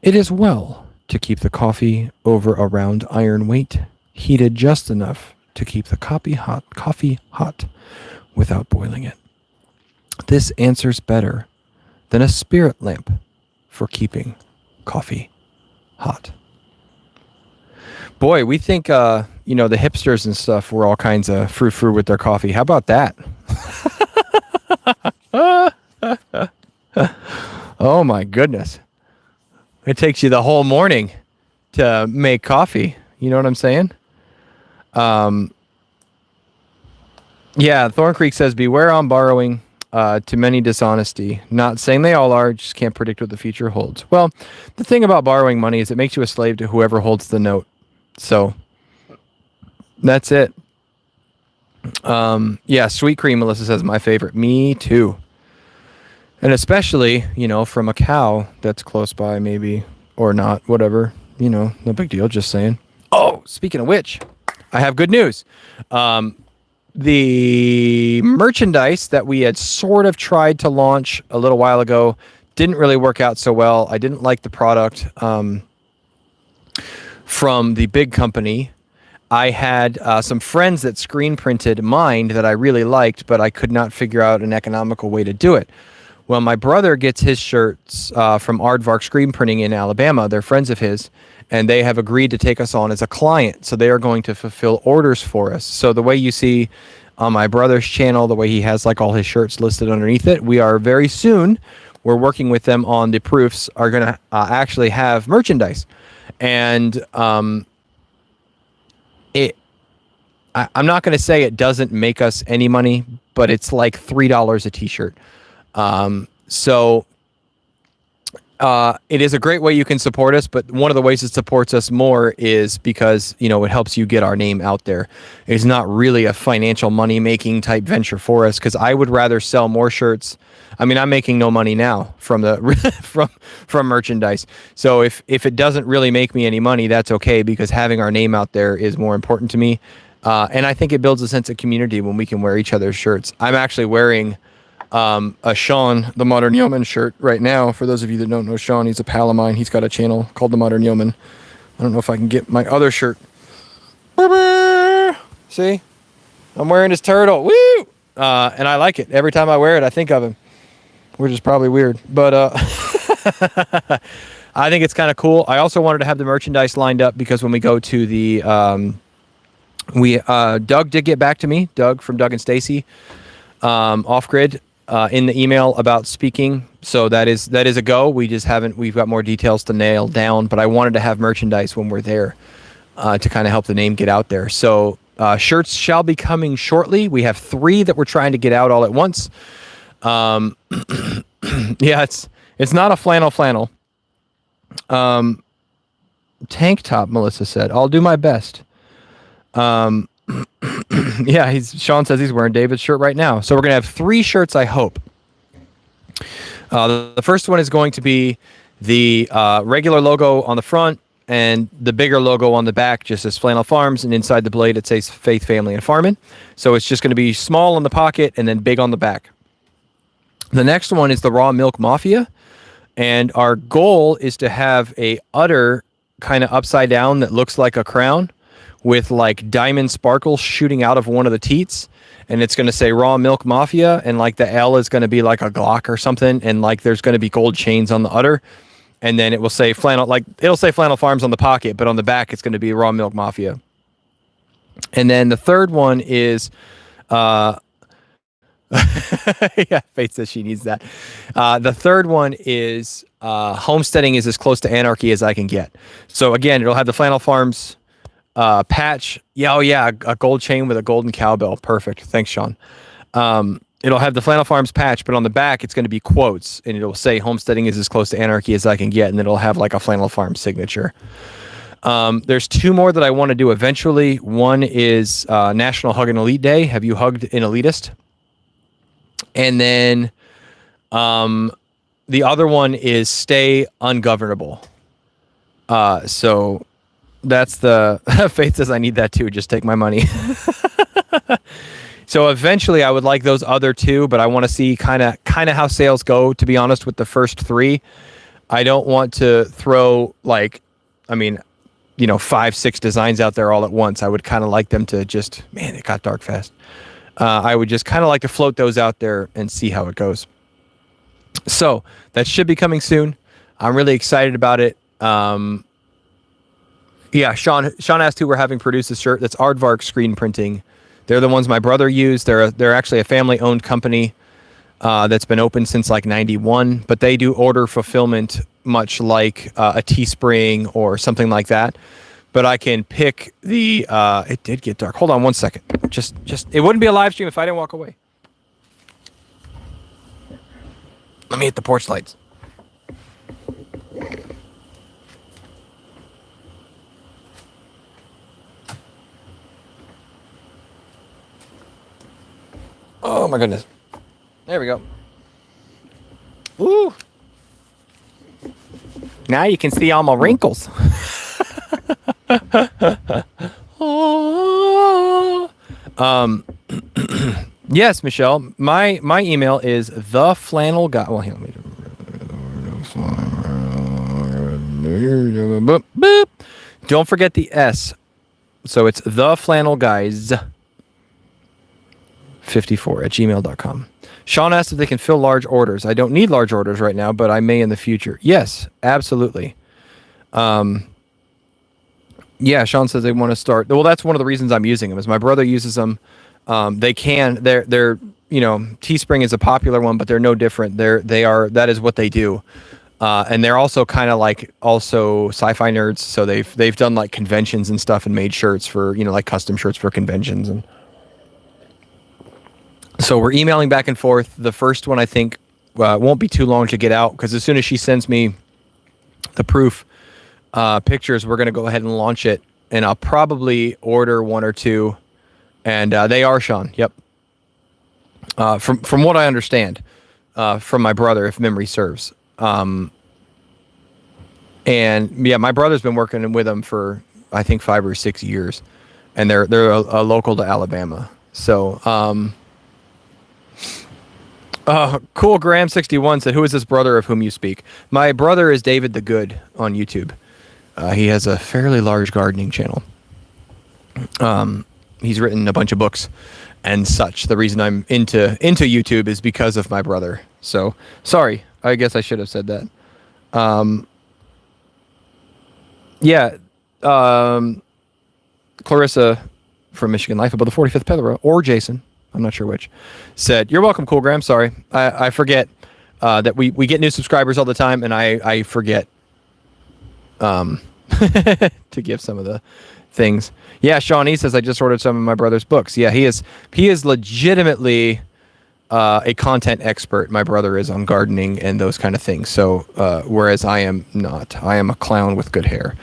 it is well to keep the coffee over a round iron weight, heated just enough to keep the coffee hot without boiling it. This answers better than a spirit lamp for keeping coffee hot. Boy, we think, the hipsters and stuff were all kinds of frou-frou with their coffee. How about that? Oh my goodness. It takes you the whole morning to make coffee. You know what I'm saying? Yeah, Thorn Creek says, beware on borrowing to many dishonesty. Not saying they all are, just can't predict what the future holds. Well, the thing about borrowing money is it makes you a slave to whoever holds the note. So that's it. Yeah, sweet cream, Melissa says, my favorite. Me too. And especially, from a cow that's close by, maybe, or not, whatever. No big deal, just saying. Oh, speaking of which, I have good news. The merchandise that we had sort of tried to launch a little while ago didn't really work out so well. I didn't like the product from the big company. I had some friends that screen printed mine that I really liked, but I could not figure out an economical way to do it. Well, my brother gets his shirts from Aardvark Screen Printing in Alabama. They're friends of his, and they have agreed to take us on as a client. So they are going to fulfill orders for us. So the way you see on my brother's channel, the way he has like all his shirts listed underneath it, we are very soon, we're working with them on the proofs, are going to actually have merchandise. And I'm not going to say it doesn't make us any money, but it's like $3 a t-shirt. So it is a great way you can support us, but one of the ways it supports us more is because, it helps you get our name out there. It's not really a financial money-making type venture for us, because I would rather sell more shirts. I mean, I'm making no money now from the from merchandise. So if it doesn't really make me any money, that's okay, because having our name out there is more important to me. And I think it builds a sense of community when we can wear each other's shirts. I'm actually wearing a Sean, the Modern Yeoman shirt right now. For those of you that don't know Sean, he's a pal of mine. He's got a channel called the Modern Yeoman. I don't know if I can get my other shirt. See? I'm wearing his turtle. Woo! And I like it. Every time I wear it, I think of him, which is probably weird. But I think it's kind of cool. I also wanted to have the merchandise lined up because when we go to the... Doug did get back to me. Doug from Doug and Stacy, off grid, in the email about speaking. So that is a go. We've got more details to nail down, but I wanted to have merchandise when we're there, to kind of help the name get out there. So, shirts shall be coming shortly. We have 3 that we're trying to get out all at once. Yeah, it's not a flannel. Tank top, Melissa said. I'll do my best. Yeah, Sean says he's wearing David's shirt right now. So we're going to have 3 shirts, I hope. The first one is going to be the regular logo on the front and the bigger logo on the back just says Flannel Farms, and inside the blade it says Faith, Family, and Farmin'. So it's just going to be small on the pocket and then big on the back. The next one is the Raw Milk Mafia. And our goal is to have a udder kind of upside down that looks like a crown with like diamond sparkles shooting out of one of the teats. And it's going to say Raw Milk Mafia. And like the L is going to be like a Glock or something. And like there's going to be gold chains on the udder. And then it will say Flannel, like it'll say Flannel Farms on the pocket, but on the back it's going to be Raw Milk Mafia. And then the third one is, yeah, Faith says she needs that. The third one is homesteading is as close to anarchy as I can get. So again, it'll have the Flannel Farms patch. Yeah, oh yeah, a gold chain with a golden cowbell. Perfect. Thanks, Sean. It'll have the Flannel Farms patch, but on the back it's going to be quotes, and it'll say homesteading is as close to anarchy as I can get, and it'll have like a Flannel Farms signature. There's two more that I want to do eventually. One is National Hug an Elite Day. Have you hugged an elitist? And then the other one is Stay Ungovernable. So that's the Faith says I need that too. Just take my money. So eventually I would like those other two, but I want to see kind of how sales go, to be honest, with the first three. I don't want to throw like, I mean, 5-6 designs out there all at once. I would kind of like them to just, man, it got dark fast. I would just kind of like to float those out there and see how it goes. So that should be coming soon. I'm really excited about it. Yeah, Sean asked who we're having produce this shirt. That's Aardvark Screen Printing. They're the ones my brother used. They're actually a family-owned company that's been open since like 91, but they do order fulfillment much like a Teespring or something like that. But I can pick the, it did get dark. Hold on one second. Just, it wouldn't be a live stream if I didn't walk away. Let me hit the porch lights. Oh my goodness. There we go. Woo. Now you can see all my wrinkles. Yes, Michelle. My email is theflannelguy. Well, here, let me. Boop, boop. Don't forget the S. So it's theflannelguys54@gmail.com. Sean asked if they can fill large orders. I don't need large orders right now, but I may in the future. Yes, absolutely. Yeah, Sean says they want to start. Well, that's one of the reasons I'm using them. Is my brother uses them. They're Teespring is a popular one, but they're no different. That is what they do. And they're also kind of like also sci-fi nerds. So they've done like conventions and stuff and made shirts for, like custom shirts for conventions. And so we're emailing back and forth. The first one, I think, won't be too long to get out, because as soon as she sends me the proof pictures, we're going to go ahead and launch it. And I'll probably order one or two. And they are, Sean. Yep. From what I understand, from my brother, if memory serves. And yeah, my brother's been working with them for, I think, 5 or 6 years, and they're a local to Alabama. So, Cool Graham 61 said, "Who is this brother of whom you speak?" My brother is David the Good on YouTube. He has a fairly large gardening channel. He's written a bunch of books and such. The reason I'm into YouTube is because of my brother. So sorry, I guess I should have said that. Yeah, Clarissa from Michigan Life above the 45th Pedra, or Jason, I'm not sure which, said, "You're welcome, Cool Graham." Sorry, I forget that we get new subscribers all the time, and I forget to give some of the things. Yeah, Sean, he says, "I just ordered some of my brother's books." Yeah, he is legitimately a content expert. My brother is on gardening and those kind of things. So whereas I am not, I am a clown with good hair.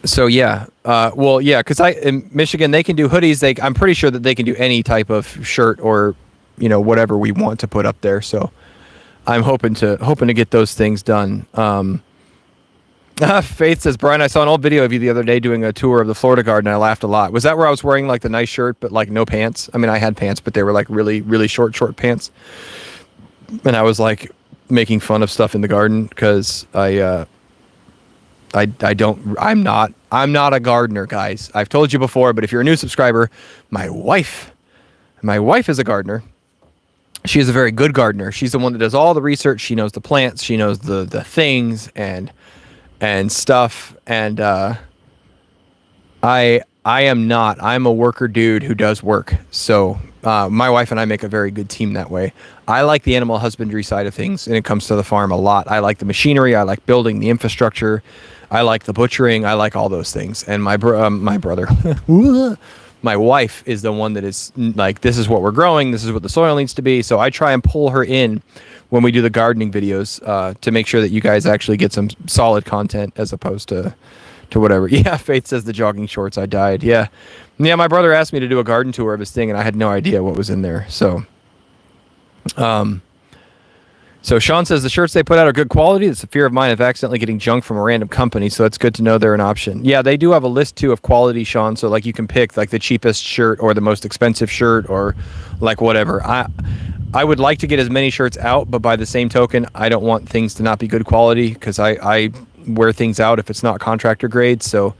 So yeah, well, yeah, because in Michigan they can do hoodies. I'm pretty sure that they can do any type of shirt or whatever we want to put up there. So I'm hoping to get those things done. Faith says, "Brian, I saw an old video of you the other day doing a tour of the Florida garden. And I laughed a lot. Was that where I was wearing like the nice shirt, but like no pants? I mean, I had pants, but they were like really, really short pants." and I was like making fun of stuff in the garden because I'm not a gardener, guys. I've told you before, but if you're a new subscriber, my wife is a gardener. She is a very good gardener. She's the one that does all the research. She knows the plants. She knows the things and stuff. And I am not. I'm a worker dude who does work. So my wife and I make a very good team that way. I like the animal husbandry side of things, and it comes to the farm a lot. I like the machinery. I like building the infrastructure. I like the butchering. I like all those things. And my brother, my wife is the one that is like, this is what we're growing. This is what the soil needs to be. So I try and pull her in when we do the gardening videos to make sure that you guys actually get some solid content as opposed to whatever. Yeah, Faith says the jogging shorts. I died. Yeah. My brother asked me to do a garden tour of his thing, and I had no idea what was in there. So Sean says the shirts they put out are good quality. It's a fear of mine of accidentally getting junk from a random company, so it's good to know they're an option. Yeah, they do have a list too of quality, Sean. So like you can pick like the cheapest shirt or the most expensive shirt or like whatever. I would like to get as many shirts out, but by the same token, I don't want things to not be good quality because I wear things out if it's not contractor grade. So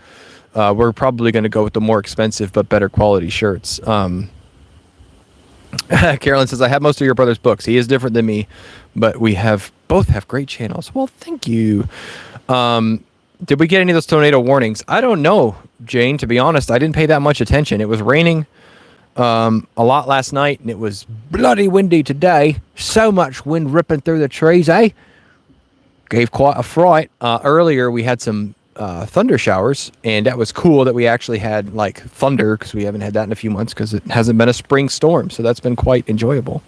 we're probably going to go with the more expensive but better quality shirts. Carolyn says, I have most of your brother's books. He is different than me, but we both have great channels. Well, thank you. Did we get any of those tornado warnings? I don't know, Jane. To be honest, I didn't pay that much attention. It was raining a lot last night, and it was bloody windy today. So much wind ripping through the trees, eh? Gave quite a fright. Earlier, we had some thunder showers, and that was cool that we actually had like thunder because we haven't had that in a few months because it hasn't been a spring storm. So that's been quite enjoyable.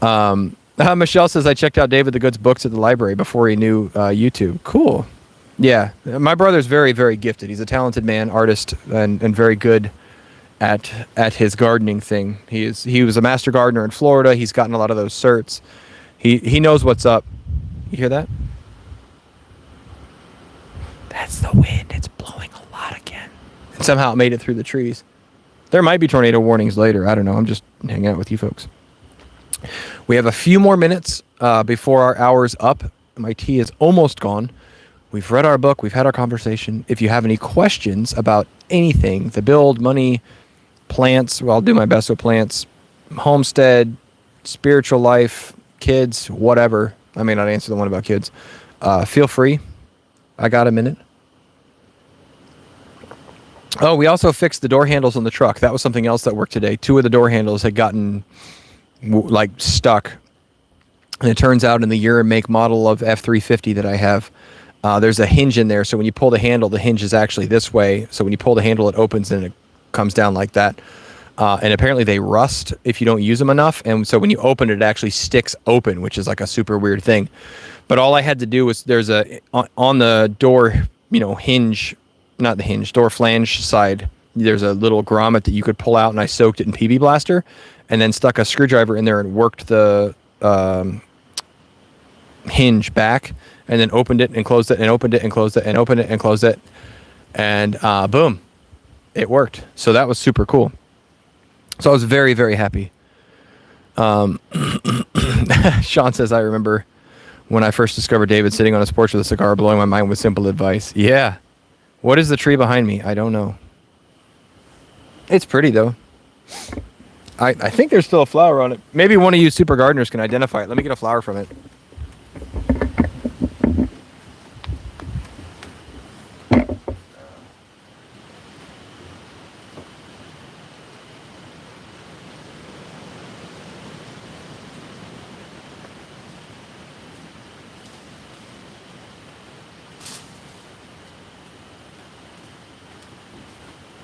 Michelle says, I checked out David the Good's books at the library before he knew YouTube. Cool. Yeah. My brother's very, very gifted. He's a talented man, artist, and very good at his gardening thing. He was a master gardener in Florida. He's gotten a lot of those certs. He knows what's up. You hear that? That's the wind. It's blowing a lot again. And somehow it made it through the trees. There might be tornado warnings later. I don't know. I'm just hanging out with you folks. We have a few more minutes before our hour's up. My tea is almost gone. We've read our book. We've had our conversation. If you have any questions about anything, the build, money, plants, well, I'll do my best with plants, homestead, spiritual life, kids, whatever. I may not answer the one about kids. Feel free. I got a minute. Oh, we also fixed the door handles on the truck. That was something else that worked today. 2 of the door handles had gotten like stuck. And it turns out in the year and make model of F350 that I have, there's a hinge in there. So when you pull the handle, the hinge is actually this way. So when you pull the handle, it opens and it comes down like that. And apparently they rust if you don't use them enough. And so when you open it, it actually sticks open, which is like a super weird thing. But all I had to do was there's on the door, hinge, not the hinge, door flange side, there's a little grommet that you could pull out, and I soaked it in PB Blaster and then stuck a screwdriver in there and worked the hinge back and then opened it and closed it and opened it and closed it and opened it and closed it. And boom, it worked. So that was super cool. So I was very, very happy. Sean says, I remember when I first discovered David sitting on his porch with a cigar, blowing my mind with simple advice. Yeah. What is the tree behind me? I don't know. It's pretty, though. I think there's still a flower on it. Maybe one of you super gardeners can identify it. Let me get a flower from it.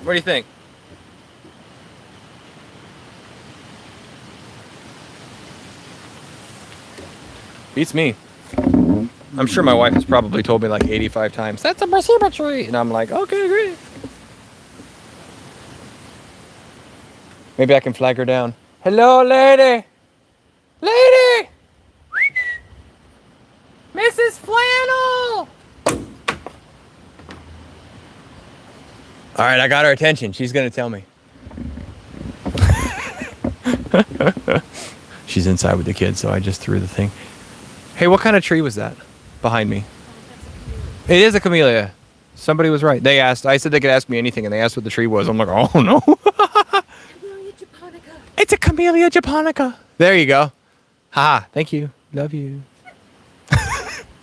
What do you think? Beats me. I'm sure my wife has probably told me like 85 times, that's a Brassica tree. And I'm like, okay, great. Maybe I can flag her down. Hello, lady. Lady. Mrs. Flannel. All right, I got her attention. She's going to tell me. She's inside with the kids, so I just threw the thing. Hey, what kind of tree was that behind me? It is a camellia. Somebody was right. They asked. I said they could ask me anything, and they asked what the tree was. I'm like, oh no. Camellia japonica. It's a Camellia japonica. There you go. Ha! Thank you. Love you.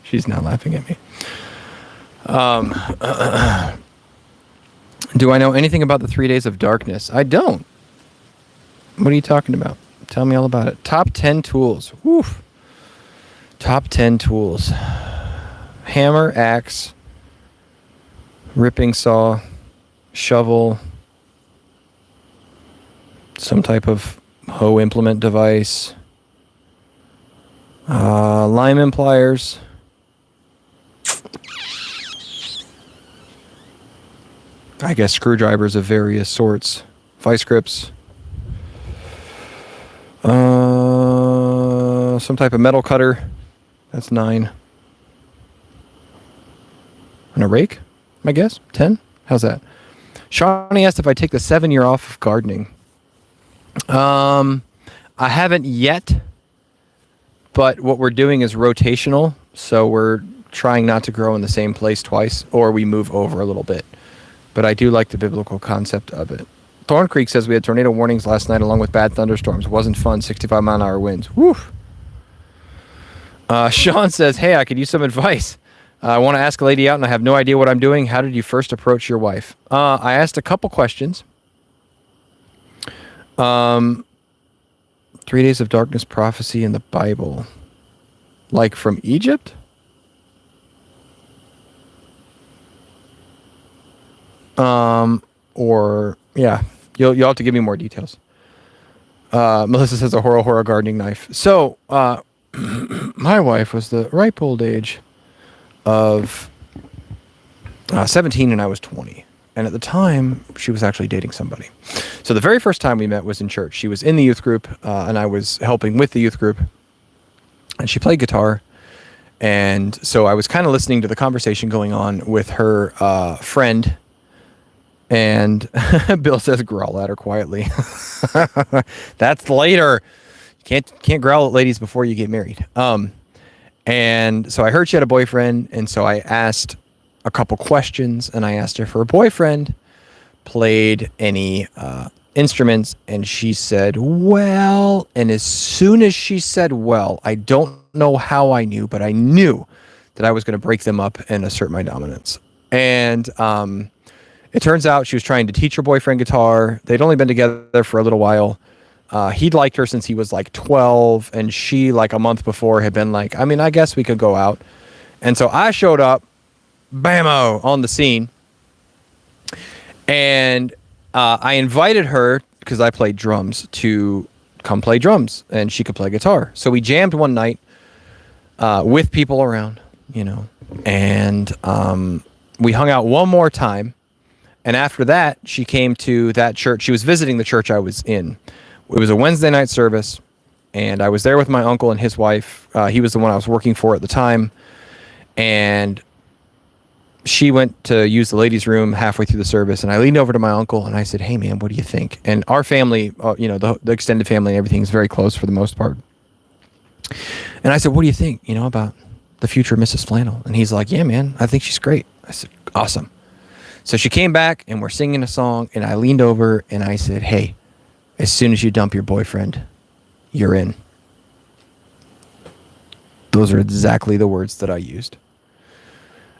She's now laughing at me. Do I know anything about the 3 days of darkness? I don't. What are you talking about? Tell me all about it. Top 10 tools. Woof. Top 10 tools. Hammer, axe, ripping saw, shovel, some type of hoe implement device, lineman pliers, I guess screwdrivers of various sorts, vice grips, some type of metal cutter. That's 9. And a rake, I guess. 10. How's that? Shawnee asked if I take the 7 year off of gardening. I haven't yet, but what we're doing is rotational. So we're trying not to grow in the same place twice, or we move over a little bit. But I do like the biblical concept of it. Thorn Creek says we had tornado warnings last night along with bad thunderstorms. Wasn't fun. 65 mile an hour winds. Woo. Sean says, hey, I could use some advice. I want to ask a lady out and I have no idea what I'm doing. How did you first approach your wife? I asked a couple questions. 3 days of darkness prophecy in the Bible. Like from Egypt? Or, yeah. You'll have to give me more details. Melissa says a horror gardening knife. So, my wife was the ripe old age of 17 and I was 20. And at the time, she was actually dating somebody. So the very first time we met was in church. She was in the youth group, and I was helping with the youth group. And she played guitar. And so I was kind of listening to the conversation going on with her friend. And Bill says, growl at her quietly. That's later. Can't growl at ladies before you get married. And so I heard she had a boyfriend, and so I asked a couple questions, and I asked her if her boyfriend played any instruments, and she said, well, and as soon as she said, well, I don't know how I knew, but I knew that I was going to break them up and assert my dominance. And it turns out she was trying to teach her boyfriend guitar. They'd only been together for a little while. He'd liked her since he was like 12, and she, like a month before, had been like, I mean, I guess we could go out. And so I showed up, bam-o, on the scene, and I invited her, because I played drums, to come play drums, and she could play guitar. So we jammed one night with people around, you know, and we hung out one more time, and after that, she came to that church. She was visiting the church I was in. It was a Wednesday night service, and I was there with my uncle and his wife. He was the one I was working for at the time, and she went to use the ladies' room halfway through the service, and I leaned over to my uncle, and I said, hey, man, what do you think? And our family, you know, the extended family and everything is very close for the most part. And I said, what do you think, you know, about the future Mrs. Flannel? And he's like, yeah, man, I think she's great. I said, awesome. So she came back, and we're singing a song, and I leaned over, and I said, hey, as soon as you dump your boyfriend, you're in. Those are exactly the words that I used.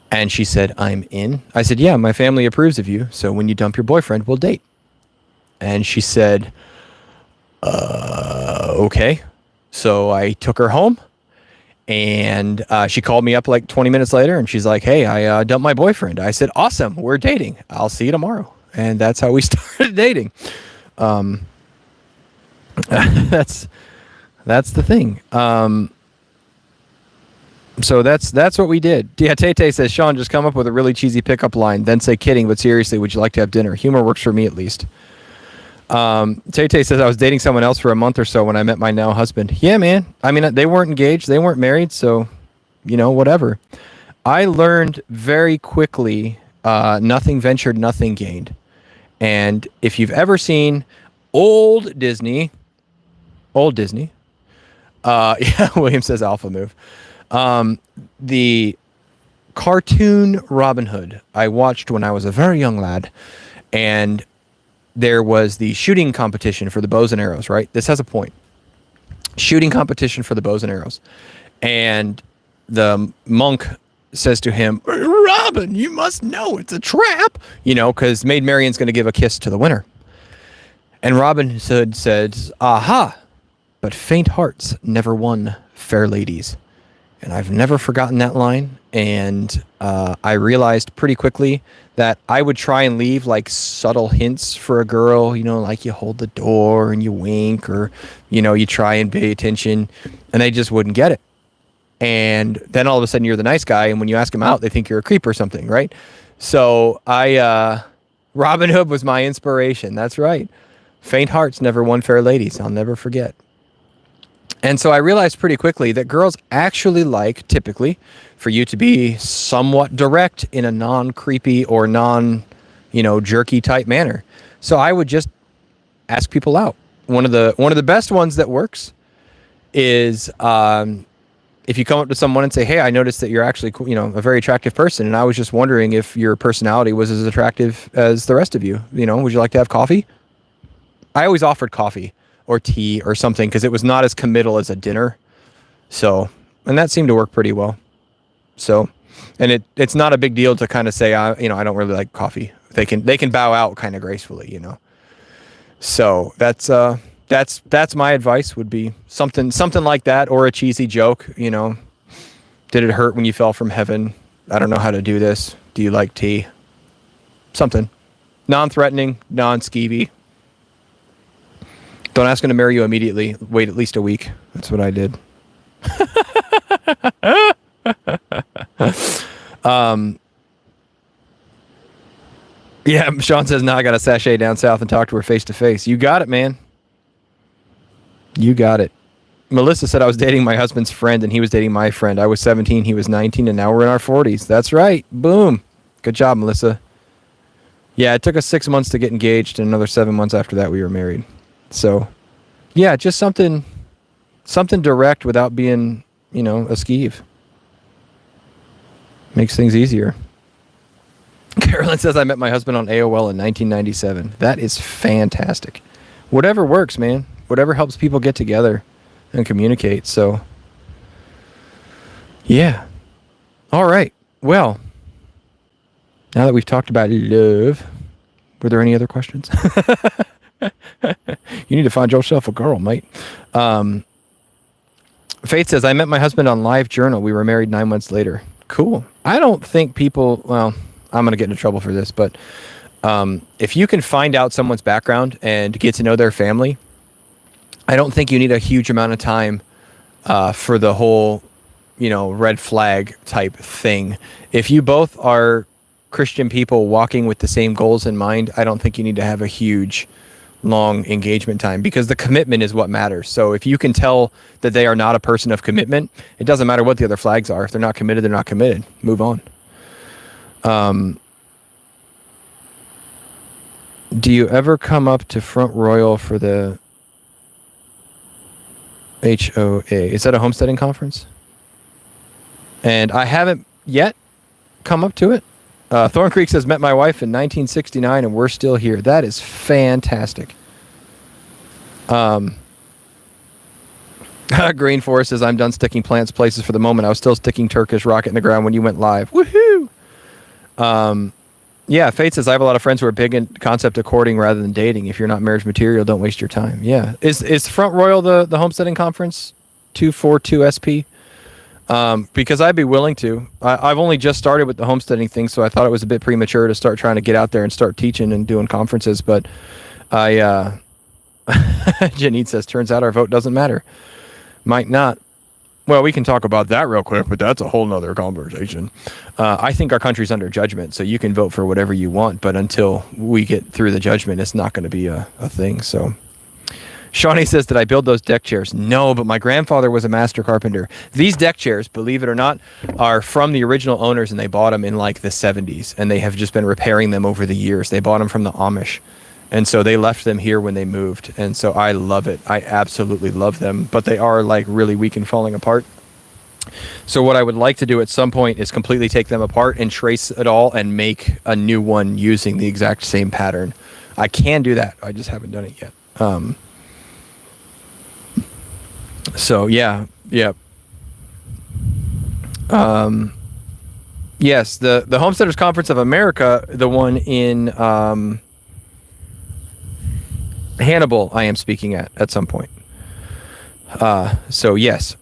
And she said, I'm in. I said, yeah, my family approves of you. So when you dump your boyfriend, we'll date. And she said, okay. So I took her home, and she called me up like 20 minutes later, and she's like, hey, I dumped my boyfriend. I said, awesome. We're dating. I'll see you tomorrow. And that's how we started dating. That's the thing. So that's what we did. Yeah, Tay says, Sean, just come up with a really cheesy pickup line, then say kidding, but seriously, would you like to have dinner? Humor works for me at least. Tay says, I was dating someone else for a month or so when I met my now husband. Yeah, man. I mean, they weren't engaged. They weren't married. So, you know, whatever. I learned very quickly, nothing ventured, nothing gained. And if you've ever seen old Disney, Yeah, William says alpha move. The cartoon Robin Hood I watched when I was a very young lad, and there was the shooting competition for the bows and arrows, right? This has a point. Shooting competition for the bows and arrows. And the monk says to him, Robin, you must know it's a trap, because Maid Marian's going to give a kiss to the winner. And Robin Hood says, aha, but faint hearts never won fair ladies. And I've never forgotten that line. And I realized pretty quickly that I would try and leave like subtle hints for a girl, like you hold the door and you wink, or, you try and pay attention, and they just wouldn't get it. And then all of a sudden you're the nice guy, and when you ask them out, they think you're a creep or something, right? So Robin Hood was my inspiration. That's right. Faint hearts never won fair ladies. I'll never forget. And so I realized pretty quickly that girls actually like, typically, for you to be somewhat direct in a non-creepy or jerky type manner. So I would just ask people out. One of the best ones that works is if you come up to someone and say, hey, I noticed that you're actually, a very attractive person, and I was just wondering if your personality was as attractive as the rest of you. Would you like to have coffee? I always offered coffee or tea or something, because it was not as committal as a dinner. So, and that seemed to work pretty well. So, and it's not a big deal to kind of say, I don't really like coffee. They can bow out kind of gracefully, So that's my advice, would be something like that, or a cheesy joke, Did it hurt when you fell from heaven? I don't know how to do this. Do you like tea? Something non-threatening, non-skeevy. Don't ask him to marry you immediately. Wait at least a week. That's what I did. Yeah, Sean says, now I got to sashay down south and talk to her face to face. You got it, man. You got it. Melissa said I was dating my husband's friend and he was dating my friend. I was 17, he was 19, and now we're in our 40s. That's right. Boom. Good job, Melissa. Yeah, it took us 6 months to get engaged, and another 7 months after that we were married. So, yeah, just something direct without being, a skeeve. Makes things easier. Carolyn says I met my husband on AOL in 1997. That is fantastic. Whatever works, man. Whatever helps people get together and communicate. So, yeah. All right. Well, now that we've talked about love, were there any other questions? You need to find yourself a girl, mate. Faith says, I met my husband on LiveJournal. We were married 9 months later. Cool. I don't think people, well, I'm going to get into trouble for this, but if you can find out someone's background and get to know their family, I don't think you need a huge amount of time for the whole, red flag type thing. If you both are Christian people walking with the same goals in mind, I don't think you need to have a huge, long engagement time, because the commitment is what matters. So if you can tell that they are not a person of commitment, it doesn't matter what the other flags are. If they're not committed, they're not committed. Move on. Do you ever come up to Front Royal for the HOA? Is that a homesteading conference? And I haven't yet come up to it. Thorn Creek says, met my wife in 1969 and we're still here. That is fantastic. Green Forest says, I'm done sticking plants places for the moment. I was still sticking Turkish rocket in the ground when you went live. Woohoo! Yeah, Faith says, I have a lot of friends who are big in concept of courting rather than dating. If you're not marriage material, don't waste your time. Yeah. Is Front Royal the homesteading conference? 242 SP? Because I'd be willing to. I've only just started with the homesteading thing, so I thought it was a bit premature to start trying to get out there and start teaching and doing conferences. But Janine says, turns out our vote doesn't matter. Might not. Well, we can talk about that real quick, but that's a whole nother conversation. I think our country's under judgment, so you can vote for whatever you want, but until we get through the judgment, it's not going to be a thing. So Shawnee says, did I build those deck chairs? No, but my grandfather was a master carpenter. These deck chairs, believe it or not, are from the original owners, and they bought them in like the 70s, and they have just been repairing them over the years. They bought them from the Amish, And so they left them here when they moved. And so I love it. I absolutely love them. But they are like really weak and falling apart. So what I would like to do at some point is completely take them apart and trace it all and make a new one using the exact same pattern. I can do that. I just haven't done it yet. So yeah. Yes, the Homesteaders Conference of America, the one in Hannibal, I am speaking at some point. So yes,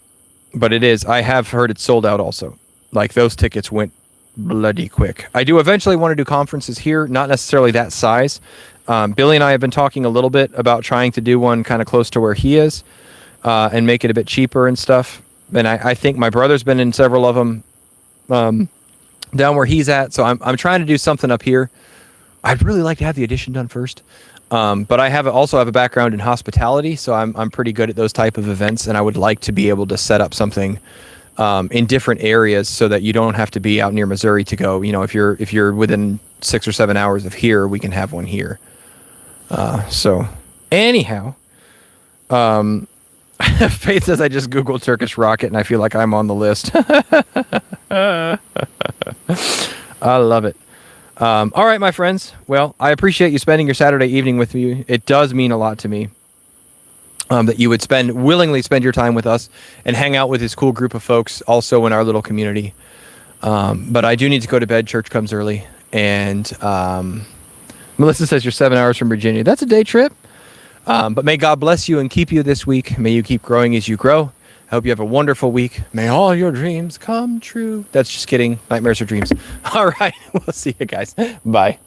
but it is. I have heard it's sold out also. Like those tickets went bloody quick. I do eventually want to do conferences here, not necessarily that size. Billy and I have been talking a little bit about trying to do one kind of close to where he is, and make it a bit cheaper and stuff. And I think my brother's been in several of them down where he's at. So I'm trying to do something up here. I'd really like to have the addition done first. But I also have a background in hospitality, so I'm pretty good at those type of events, and I would like to be able to set up something in different areas so that you don't have to be out near Missouri to go. You know, if you're within 6 or 7 hours of here, we can have one here. So anyhow, Faith says I just Googled Turkish rocket and I feel like I'm on the list. I love it. All right, my friends. Well, I appreciate you spending your Saturday evening with me. It does mean a lot to me that you would willingly spend your time with us and hang out with this cool group of folks also in our little community. But I do need to go to bed. Church comes early. And Melissa says you're 7 hours from Virginia. That's a day trip. But may God bless you and keep you this week. May you keep growing as you grow. I hope you have a wonderful week. May all your dreams come true. That's just kidding. Nightmares are dreams. All right. We'll see you guys. Bye.